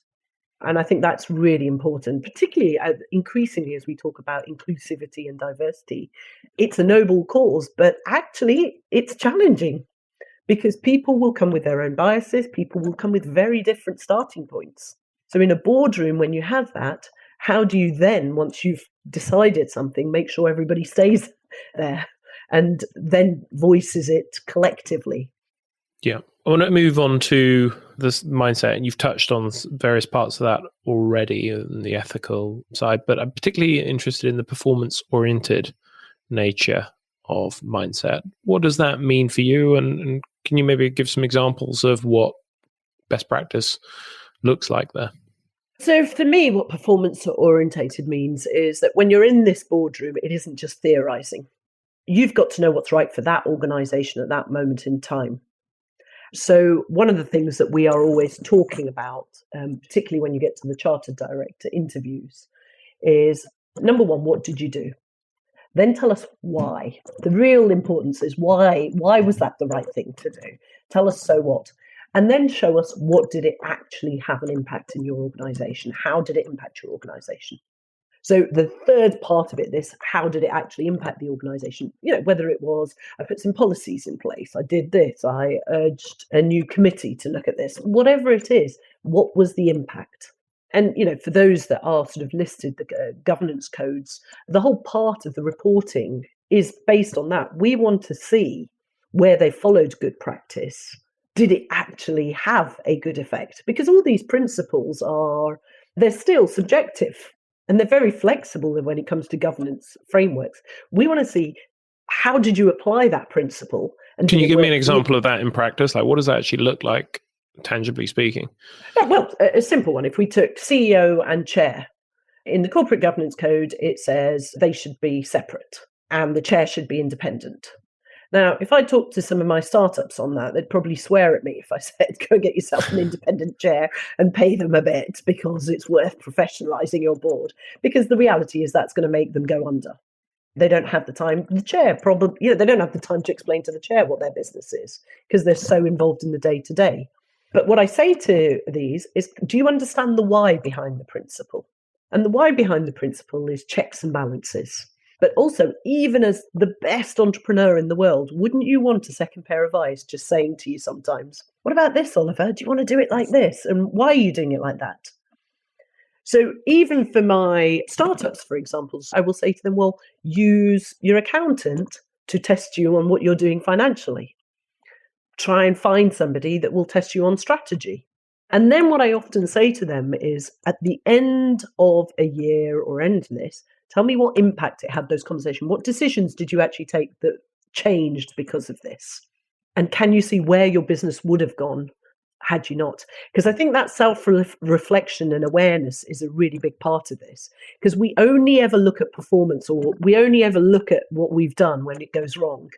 And I think that's really important, particularly increasingly as we talk about inclusivity and diversity. It's a noble cause, but actually it's challenging because people will come with their own biases. People will come with very different starting points. So in a boardroom, when you have that, how do you then, once you've decided something, make sure everybody stays there and then voices it collectively? Yeah. I want to move on to this mindset, and you've touched on various parts of that already, the ethical side, but I'm particularly interested in the performance-oriented nature of mindset. What does that mean for you? And Can you maybe give some examples of what best practice looks like there? So for me, what performance orientated means is that when you're in this boardroom, it isn't just theorizing. You've got to know what's right for that organization at that moment in time. So one of the things that we are always talking about, particularly when you get to the chartered director interviews, is number one, what did you do? Then tell us why. The real importance is why. Why was that the right thing to do? Tell us so what. And then show us what did it actually have an impact in your organization? How did it impact your organization? So the third part of it, this, how did it actually impact the organization? Whether it was, I put some policies in place, I did this, I urged a new committee to look at this, whatever it is, what was the impact? And, for those that are sort of listed, the governance codes, the whole part of the reporting is based on that. We want to see where they followed good practice. Did it actually have a good effect? Because all these principles they're still subjective and they're very flexible when it comes to governance frameworks. We want to see, how did you apply that principle? And can you give me an example of that in practice? Like, what does that actually look like, tangibly speaking? Well, a simple one. If we took CEO and chair, in the corporate governance code, it says they should be separate and the chair should be independent. Now, if I talked to some of my startups on that, they'd probably swear at me if I said, go get yourself an independent chair and pay them a bit because it's worth professionalizing your board. Because the reality is that's going to make them go under. They don't have the time. The chair probably, they don't have the time to explain to the chair what their business is because they're so involved in the day-to-day. But what I say to these is, do you understand the why behind the principle? And the why behind the principle is checks and balances. But also, even as the best entrepreneur in the world, wouldn't you want a second pair of eyes just saying to you sometimes, what about this, Oliver? Do you want to do it like this? And why are you doing it like that? So even for my startups, for example, I will say to them, well, use your accountant to test you on what you're doing financially. Try and find somebody that will test you on strategy. And then what I often say to them is, at the end of a year or end of this, tell me what impact it had, those conversations. What decisions did you actually take that changed because of this? And can you see where your business would have gone had you not? Because I think that self-reflection and awareness is a really big part of this. Because we only ever look at performance, or we only ever look at what we've done when it goes wrong.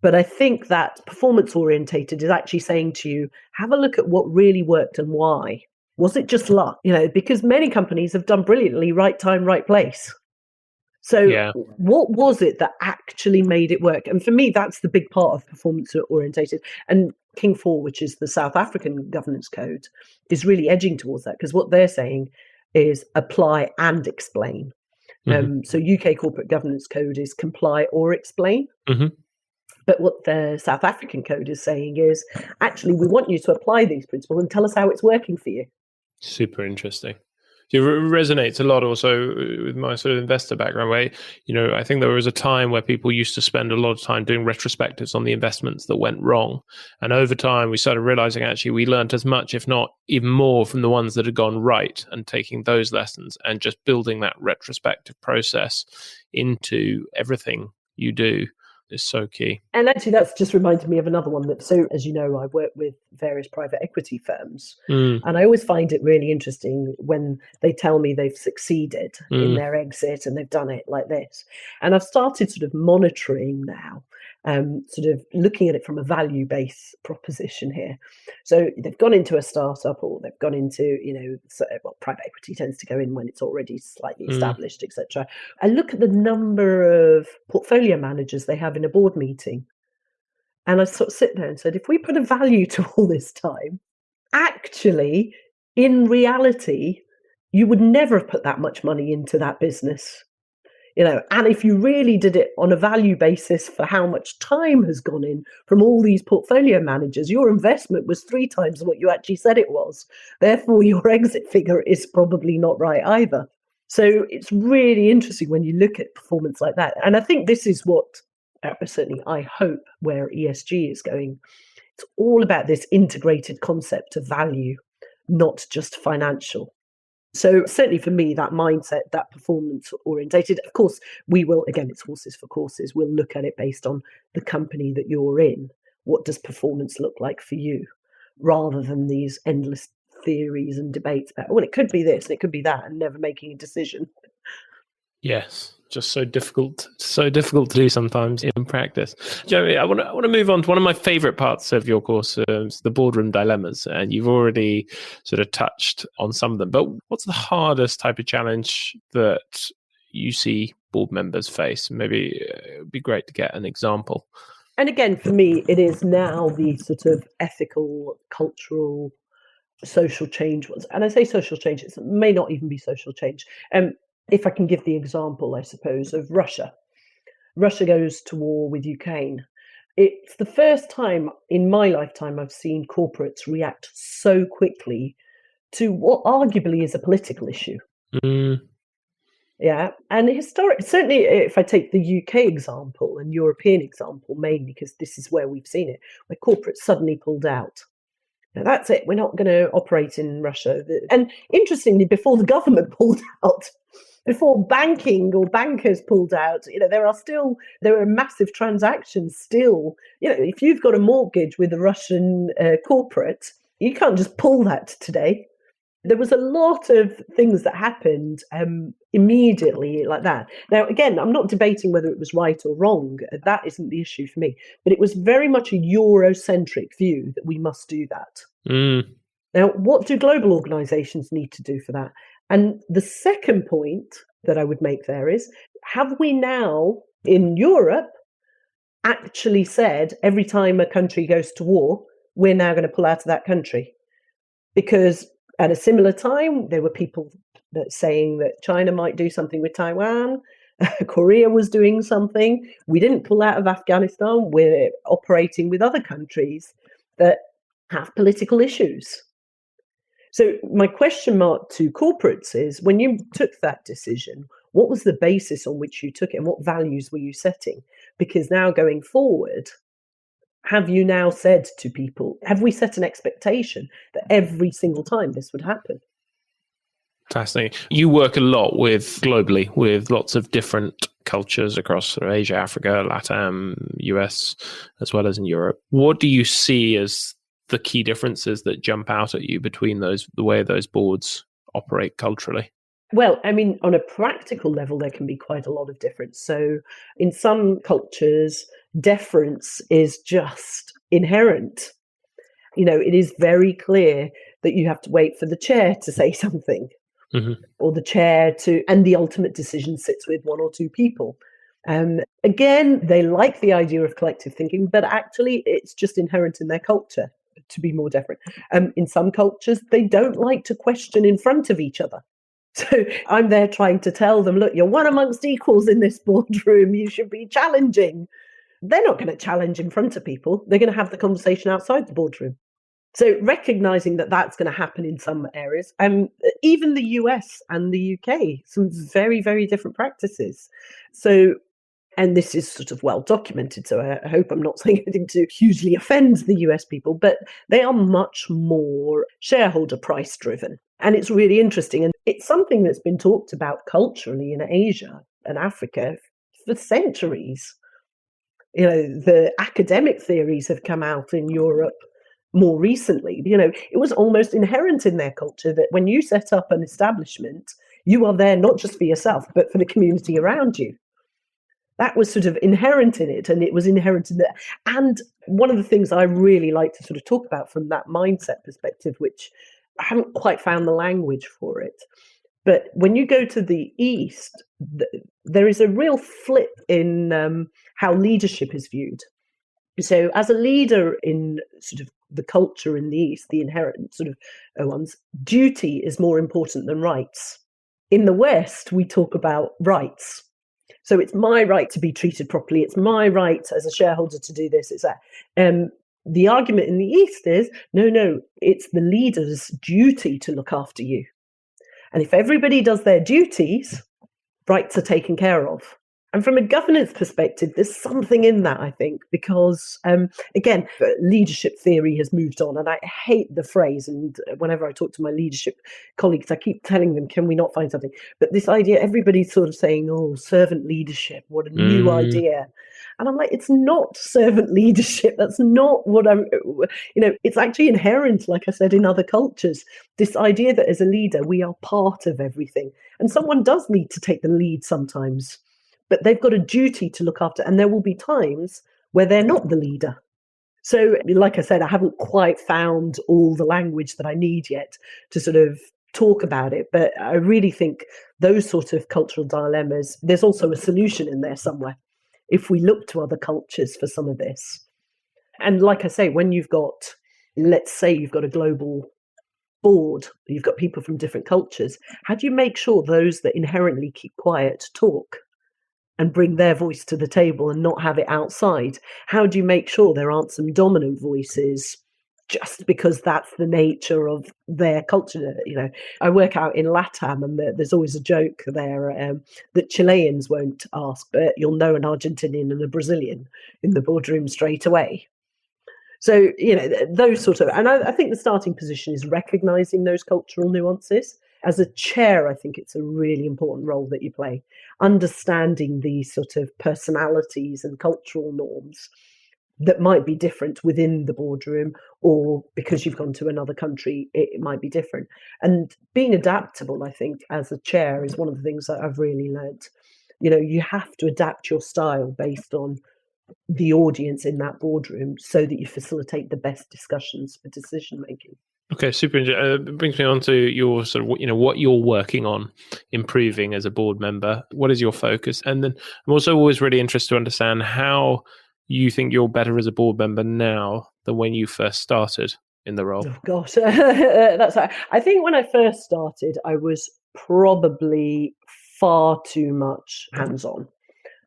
But I think that performance orientated is actually saying to you, have a look at what really worked and why. Was it just luck? Because many companies have done brilliantly, right time, right place. So What was it that actually made it work? And for me, that's the big part of performance orientated. And King 4, which is the South African governance code, is really edging towards that, because what they're saying is apply and explain. Mm-hmm. So UK corporate governance code is comply or explain. Mm-hmm. But what the South African code is saying is, actually, we want you to apply these principles and tell us how it's working for you. Super interesting. It resonates a lot also with my sort of investor background, where, I think there was a time where people used to spend a lot of time doing retrospectives on the investments that went wrong. And over time, we started realizing actually we learned as much, if not even more, from the ones that had gone right, and taking those lessons and just building that retrospective process into everything you do is so key. And actually, that's just reminded me of another one that, so as you know, I work with various private equity firms. And I always find it really interesting when they tell me they've succeeded in their exit and they've done it like this. And I've started sort of monitoring now, sort of looking at it from a value-based proposition here. So they've gone into a startup, or they've gone into, private equity tends to go in when it's already slightly established, etc. I look at the number of portfolio managers they have in a board meeting. And I sort of sit there and said, if we put a value to all this time, actually, in reality, you would never have put that much money into that business. And if you really did it on a value basis for how much time has gone in from all these portfolio managers, your investment was 3 times what you actually said it was. Therefore, your exit figure is probably not right either. So it's really interesting when you look at performance like that. And I think this is what, certainly I hope, where ESG is going. It's all about this integrated concept of value, not just financial. So certainly for me, that mindset, that performance orientated, of course, we will, again, it's horses for courses. We'll look at it based on the company that you're in. what does performance look like for you, rather than these endless theories and debates about, well, it could be this and it could be that, and never making a decision. Yes, just so difficult to do sometimes in practice. Jeremy, I want to move on to one of my favourite parts of your course, the boardroom dilemmas, and you've already sort of touched on some of them. But what's the hardest type of challenge that you see board members face? Maybe it would be great to get an example. And again, for me, it is now the sort of ethical, cultural, social change ones. And I say social change, it may not even be social change. If I can give the example, I suppose, of Russia. Russia goes to war with Ukraine. It's the first time in my lifetime I've seen corporates react so quickly to what arguably is a political issue. Yeah, and certainly if I take the UK example and European example mainly, because this is where we've seen it, where corporates suddenly pulled out. Now, that's it. We're not going to operate in Russia. And interestingly, before the government pulled out, before banking or bankers pulled out, there are massive transactions still. If you've got a mortgage with a Russian corporate, you can't just pull that today. There was a lot of things that happened immediately like that. Now, again, I'm not debating whether it was right or wrong. That isn't the issue for me. But it was very much a Eurocentric view that we must do that. Now, what do global organizations need to do for that? And the second point that I would make there is, have we now in Europe actually said every time a country goes to war, we're now going to pull out of that country? Because at a similar time, there were people saying that China might do something with Taiwan. Korea was doing something. We didn't pull out of Afghanistan. We're operating with other countries that have political issues. So my question mark to corporates is, when you took that decision, what was the basis on which you took it and what values were you setting? Because now going forward, have you now said to people, have we set an expectation that every single time this would happen? Fascinating. You work a lot globally with lots of different cultures across Asia, Africa, LATAM, US, as well as in Europe. What do you see as the key differences that jump out at you between the way those boards operate culturally? Well, I mean, on a practical level, there can be quite a lot of difference. So in some cultures, deference is just inherent. It is very clear that you have to wait for the chair to say something, or the chair and the ultimate decision sits with one or two people. Again, they like the idea of collective thinking, but actually it's just inherent in their culture to be more deferent. In some cultures, they don't like to question in front of each other. So I'm there trying to tell them, look, you're one amongst equals in this boardroom. You should be challenging. They're not going to challenge in front of people. They're going to have the conversation outside the boardroom. So recognizing that that's going to happen in some areas, even the US and the UK, some very, very different practices. So, and this is sort of well documented, so I hope I'm not saying anything to hugely offend the US people, but they are much more shareholder price driven. And it's really interesting. And it's something that's been talked about culturally in Asia and Africa for centuries. The academic theories have come out in Europe more recently. It was almost inherent in their culture that when you set up an establishment, you are there not just for yourself, but for the community around you. That was sort of inherent in it, and it was inherent in that. And one of the things I really like to sort of talk about from that mindset perspective, which I haven't quite found the language for it, but when you go to the East, there is a real flip in how leadership is viewed. So as a leader in sort of the culture in the East, the inherent sort of ones, duty is more important than rights. In the West, we talk about rights. So it's my right to be treated properly. It's my right as a shareholder to do this. It's that. The argument in the East is, no, it's the leader's duty to look after you. And if everybody does their duties, rights are taken care of. And from a governance perspective, there's something in that, I think, because, again, leadership theory has moved on. And I hate the phrase. And whenever I talk to my leadership colleagues, I keep telling them, can we not find something? But this idea, everybody's sort of saying, oh, servant leadership, what a new idea. And I'm like, it's not servant leadership. That's not what it's actually inherent, like I said, in other cultures. This idea that as a leader, we are part of everything. And someone does need to take the lead sometimes, but they've got a duty to look after. And there will be times where they're not the leader. So, like I said, I haven't quite found all the language that I need yet to sort of talk about it. But I really think those sort of cultural dilemmas, there's also a solution in there somewhere if we look to other cultures for some of this. And like I say, when you've got, let's say you've got a global board, you've got people from different cultures, how do you make sure those that inherently keep quiet talk and bring their voice to the table and not have it outside? How do you make sure there aren't some dominant voices just because that's the nature of their culture? I work out in LATAM, and there's always a joke there that Chileans won't ask, but you'll know an Argentinian and a Brazilian in the boardroom straight away. So, those sort of, and I think the starting position is recognizing those cultural nuances. As a chair, I think it's a really important role that you play, understanding these sort of personalities and cultural norms that might be different within the boardroom, or because you've gone to another country, it might be different. And being adaptable, I think, as a chair is one of the things that I've really learnt. You have to adapt your style based on the audience in that boardroom so that you facilitate the best discussions for decision making. Okay, super. It brings me on to your sort of, what you're working on improving as a board member. What is your focus? And then I'm also always really interested to understand how you think you're better as a board member now than when you first started in the role. Oh gosh, that's. I think when I first started, I was probably far too much hands-on.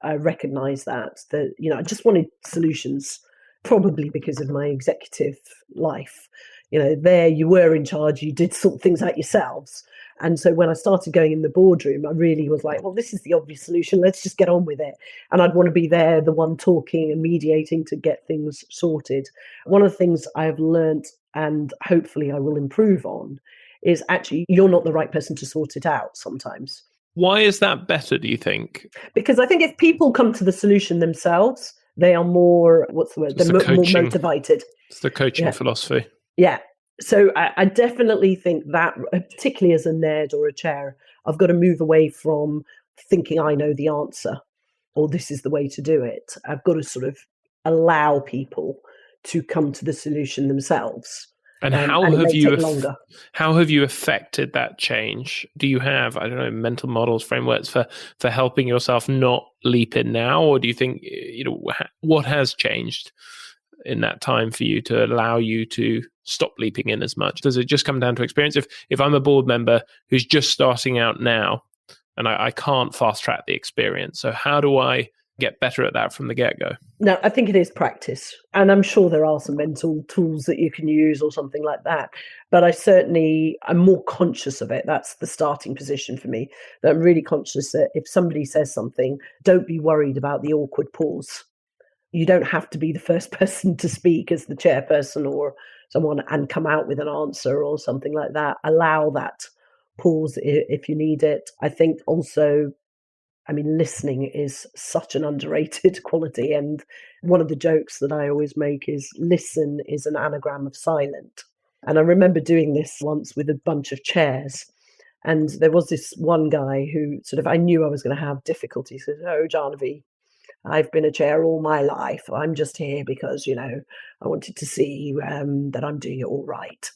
I recognise that I just wanted solutions, probably because of my executive life. There you were in charge, you did sort things out yourselves. And so when I started going in the boardroom, I really was like, well, this is the obvious solution. Let's just get on with it. And I'd want to be there, the one talking and mediating to get things sorted. One of the things I've learned, and hopefully I will improve on, is actually you're not the right person to sort it out sometimes. Why is that better, do you think? Because I think if people come to the solution themselves, they are more, they're more motivated. It's the coaching philosophy. Yeah. So I definitely think that, particularly as a nerd or a chair, I've got to move away from thinking I know the answer or this is the way to do it. I've got to sort of allow people to come to the solution themselves. And how have you affected that change? Do you have, I don't know, mental models, frameworks for helping yourself not leap in now? Or do you think, what has changed in that time for you to allow you to stop leaping in as much? Does it just come down to experience? If I'm a board member who's just starting out now and I can't fast track the experience, so how do I get better at that from the get-go? No, I think it is practice. And I'm sure there are some mental tools that you can use or something like that. But I'm more conscious of it. That's the starting position for me. That I'm really conscious that if somebody says something, don't be worried about the awkward pause. You don't have to be the first person to speak as the chairperson or someone and come out with an answer or something like that. Allow that pause if you need it. I think also, listening is such an underrated quality. And one of the jokes that I always make is listen is an anagram of silent. And I remember doing this once with a bunch of chairs. And there was this one guy who I knew I was going to have difficulties. He said, "Oh, Janhavi, I've been a chair all my life. I'm just here because, I wanted to see that I'm doing it all right."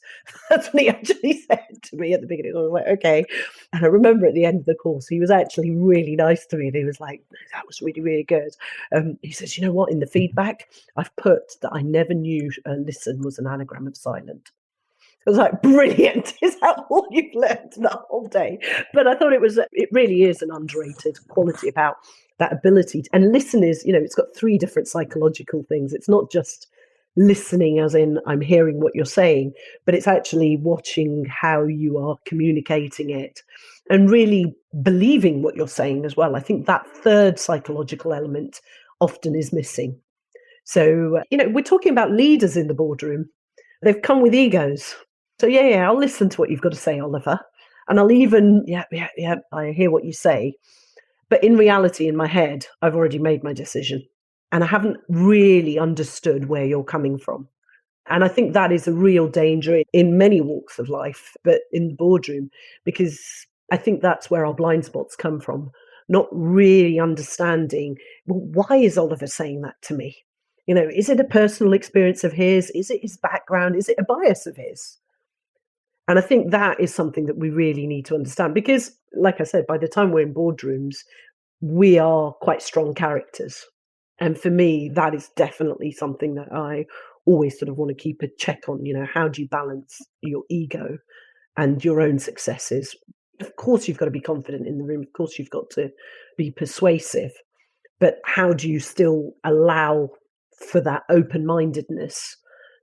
That's what he actually said to me at the beginning. I was like, okay. And I remember at the end of the course, he was actually really nice to me. And he was like, that was really, really good. He says, you know what, in the feedback, I've put that I never knew listen was an anagram of silent. I was like, brilliant. Is that all you've learned the whole day? But I thought it really is an underrated quality about that ability. And listen is, it's got 3 different psychological things. It's not just listening as in I'm hearing what you're saying, but it's actually watching how you are communicating it and really believing what you're saying as well. I think that third psychological element often is missing. So, we're talking about leaders in the boardroom. They've come with egos. So, yeah, I'll listen to what you've got to say, Oliver. And I'll even, yeah, I hear what you say. But in reality, in my head, I've already made my decision. And I haven't really understood where you're coming from. And I think that is a real danger in many walks of life, but in the boardroom, because I think that's where our blind spots come from. Not really understanding, well, why is Oliver saying that to me? Is it a personal experience of his? Is it his background? Is it a bias of his? And I think that is something that we really need to understand because, like I said, by the time we're in boardrooms, we are quite strong characters. And for me, that is definitely something that I always sort of want to keep a check on. How do you balance your ego and your own successes? Of course, you've got to be confident in the room. Of course, you've got to be persuasive. But how do you still allow for that open-mindedness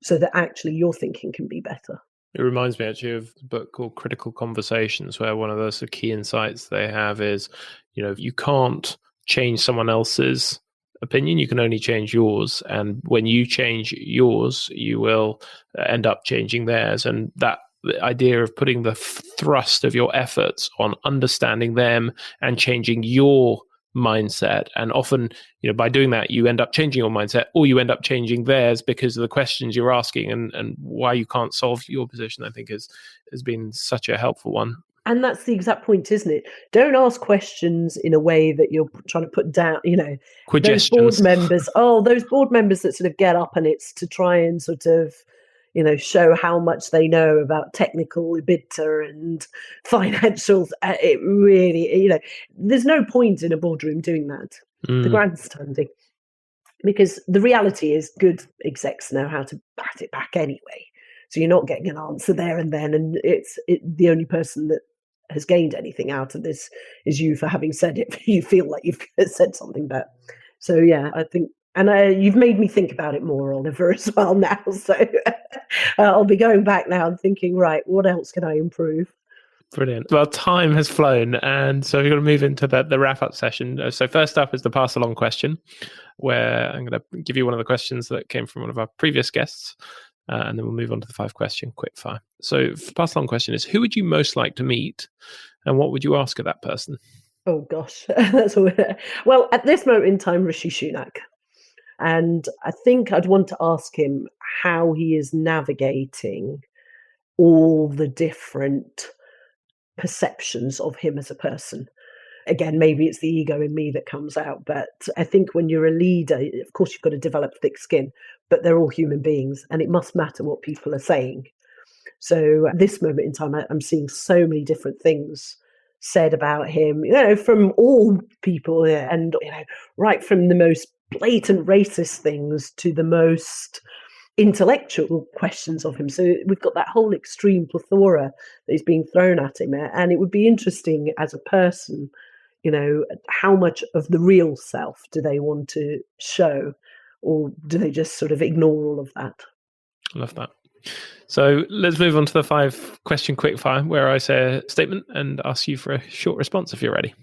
so that actually your thinking can be better? It reminds me actually of a book called Critical Conversations, where one of the sort of key insights they have is, you can't change someone else's opinion, you can only change yours. And when you change yours, you will end up changing theirs. And that the idea of putting the thrust of your efforts on understanding them and changing your mindset, and often by doing that you end up changing your mindset or you end up changing theirs because of the questions you're asking and why you can't solve your position, I think has been such a helpful one. And that's the exact point, isn't it? Don't ask questions in a way that you're trying to put down, those board members that sort of get up and it's to try and sort of show how much they know about technical EBITDA and financials. It really, there's no point in a boardroom doing that, the grandstanding, because the reality is good execs know how to bat it back anyway. So you're not getting an answer there and then, and the only person that has gained anything out of this is you for having said it. You feel like you've said something better. So yeah, I think. And you've made me think about it more, Oliver, as well now. So I'll be going back now and thinking, right, what else can I improve? Brilliant. Well, time has flown, and so we're going to move into the wrap-up session. So first up is the pass-along question, where I'm going to give you one of the questions that came from one of our previous guests, and then we'll move on to the 5-question quickfire. So the pass-along question is, who would you most like to meet, and what would you ask of that person? Oh, gosh. That's well, at this moment in time, Rishi Sunak. And I think I'd want to ask him how he is navigating all the different perceptions of him as a person. Again, maybe it's the ego in me that comes out, but I think when you're a leader, of course, you've got to develop thick skin, but they're all human beings and it must matter what people are saying. So at this moment in time, I'm seeing so many different things said about him, from all people, and right from the most blatant racist things to the most intellectual questions of him. So we've got that whole extreme plethora that is being thrown at him, and it would be interesting as a person, how much of the real self do they want to show, or do they just sort of ignore all of that? I love that. So let's move on to the 5-question quickfire, where I say a statement and ask you for a short response if you're ready.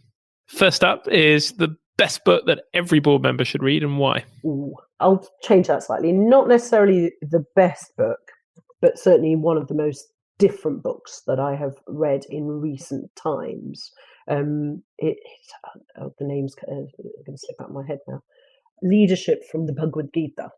First up is the best book that every board member should read, and why? Ooh, I'll change that slightly. Not necessarily the best book, but certainly one of the most different books that I have read in recent times. The name's going to slip out of my head now. Leadership from the Bhagavad Gita,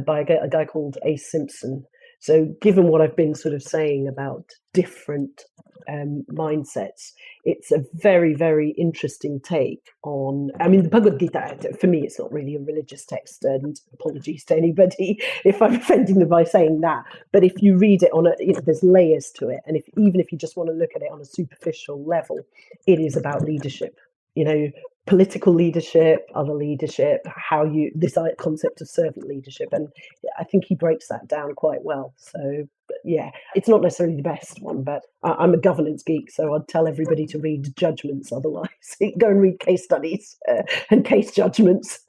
by a guy called A. Simpson. So given what I've been sort of saying about different mindsets, it's a very, very interesting take on, the Bhagavad Gita, for me, it's not really a religious text, and apologies to anybody if I'm offending them by saying that. But if you read it on there's layers to it. And even if you just want to look at it on a superficial level, it is about leadership, political leadership, other leadership, this concept of servant leadership. And I think he breaks that down quite well. So yeah, it's not necessarily the best one, but I'm a governance geek, so I'd tell everybody to read judgments. Otherwise, go and read case studies and case judgments.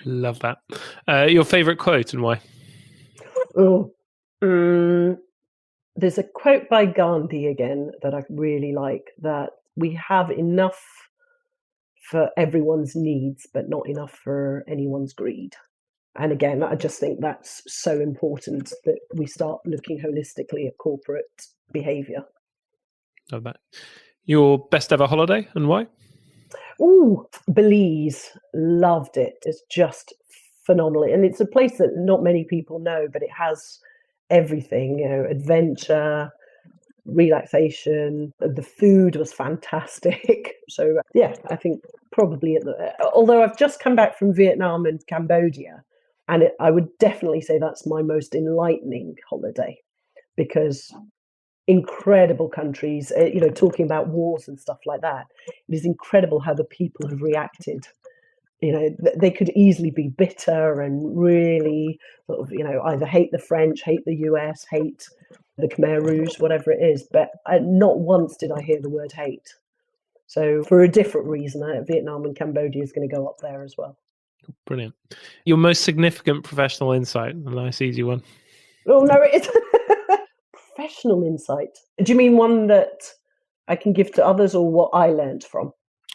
Love that. Your favorite quote and why? Oh, there's a quote by Gandhi again that I really like, that we have enough for everyone's needs, but not enough for anyone's greed. And again, I just think that's so important that we start looking holistically at corporate behaviour. Love that. Your best ever holiday and why? Ooh, Belize, loved it. It's just phenomenal. And it's a place that not many people know, but it has everything, adventure, relaxation. The food was fantastic. So yeah, I think probably although I've just come back from Vietnam and Cambodia, and I would definitely say that's my most enlightening holiday, because incredible countries, talking about wars and stuff like that, it is incredible how the people have reacted. They could easily be bitter and really sort of, either hate the French, hate the US, hate the Khmer Rouge, whatever it is. But not once did I hear the word hate. So for a different reason, Vietnam and Cambodia is going to go up there as well. Brilliant. Your most significant professional insight, a nice easy one. Oh, no, it is. Professional insight. Do you mean one that I can give to others, or what I learned from?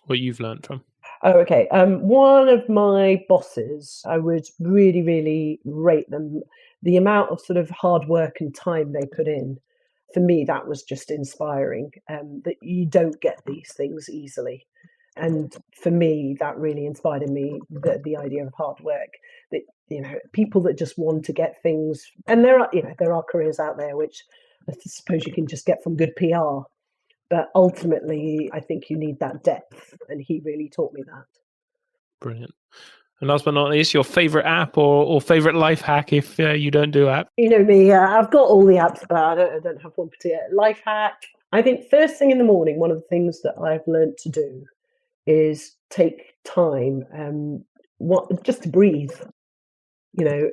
What you've learned from. Oh, okay. One of my bosses, I would really, really rate them. The amount of sort of hard work and time they put in, for me, that was just inspiring. That you don't get these things easily. And for me, that really inspired in me the idea of hard work. That, people that just want to get things, and there are careers out there which I suppose you can just get from good PR. But ultimately, I think you need that depth, and he really taught me that. Brilliant. And last but not least, your favorite app or favorite life hack if you don't do app? You know me, I've got all the apps, but I don't have one particular life hack. I think first thing in the morning, one of the things that I've learned to do is take time, just to breathe.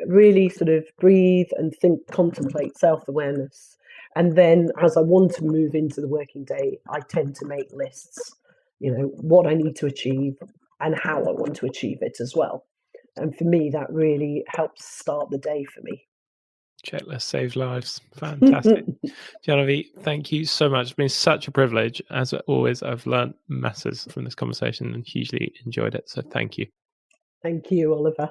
Really sort of breathe and think, contemplate, self-awareness. And then as I want to move into the working day, I tend to make lists, what I need to achieve and how I want to achieve it as well. And for me, that really helps start the day for me. Checklist saves lives. Fantastic. Janhavi, thank you so much. It's been such a privilege. As always, I've learned masses from this conversation and hugely enjoyed it. So thank you. Thank you, Oliver.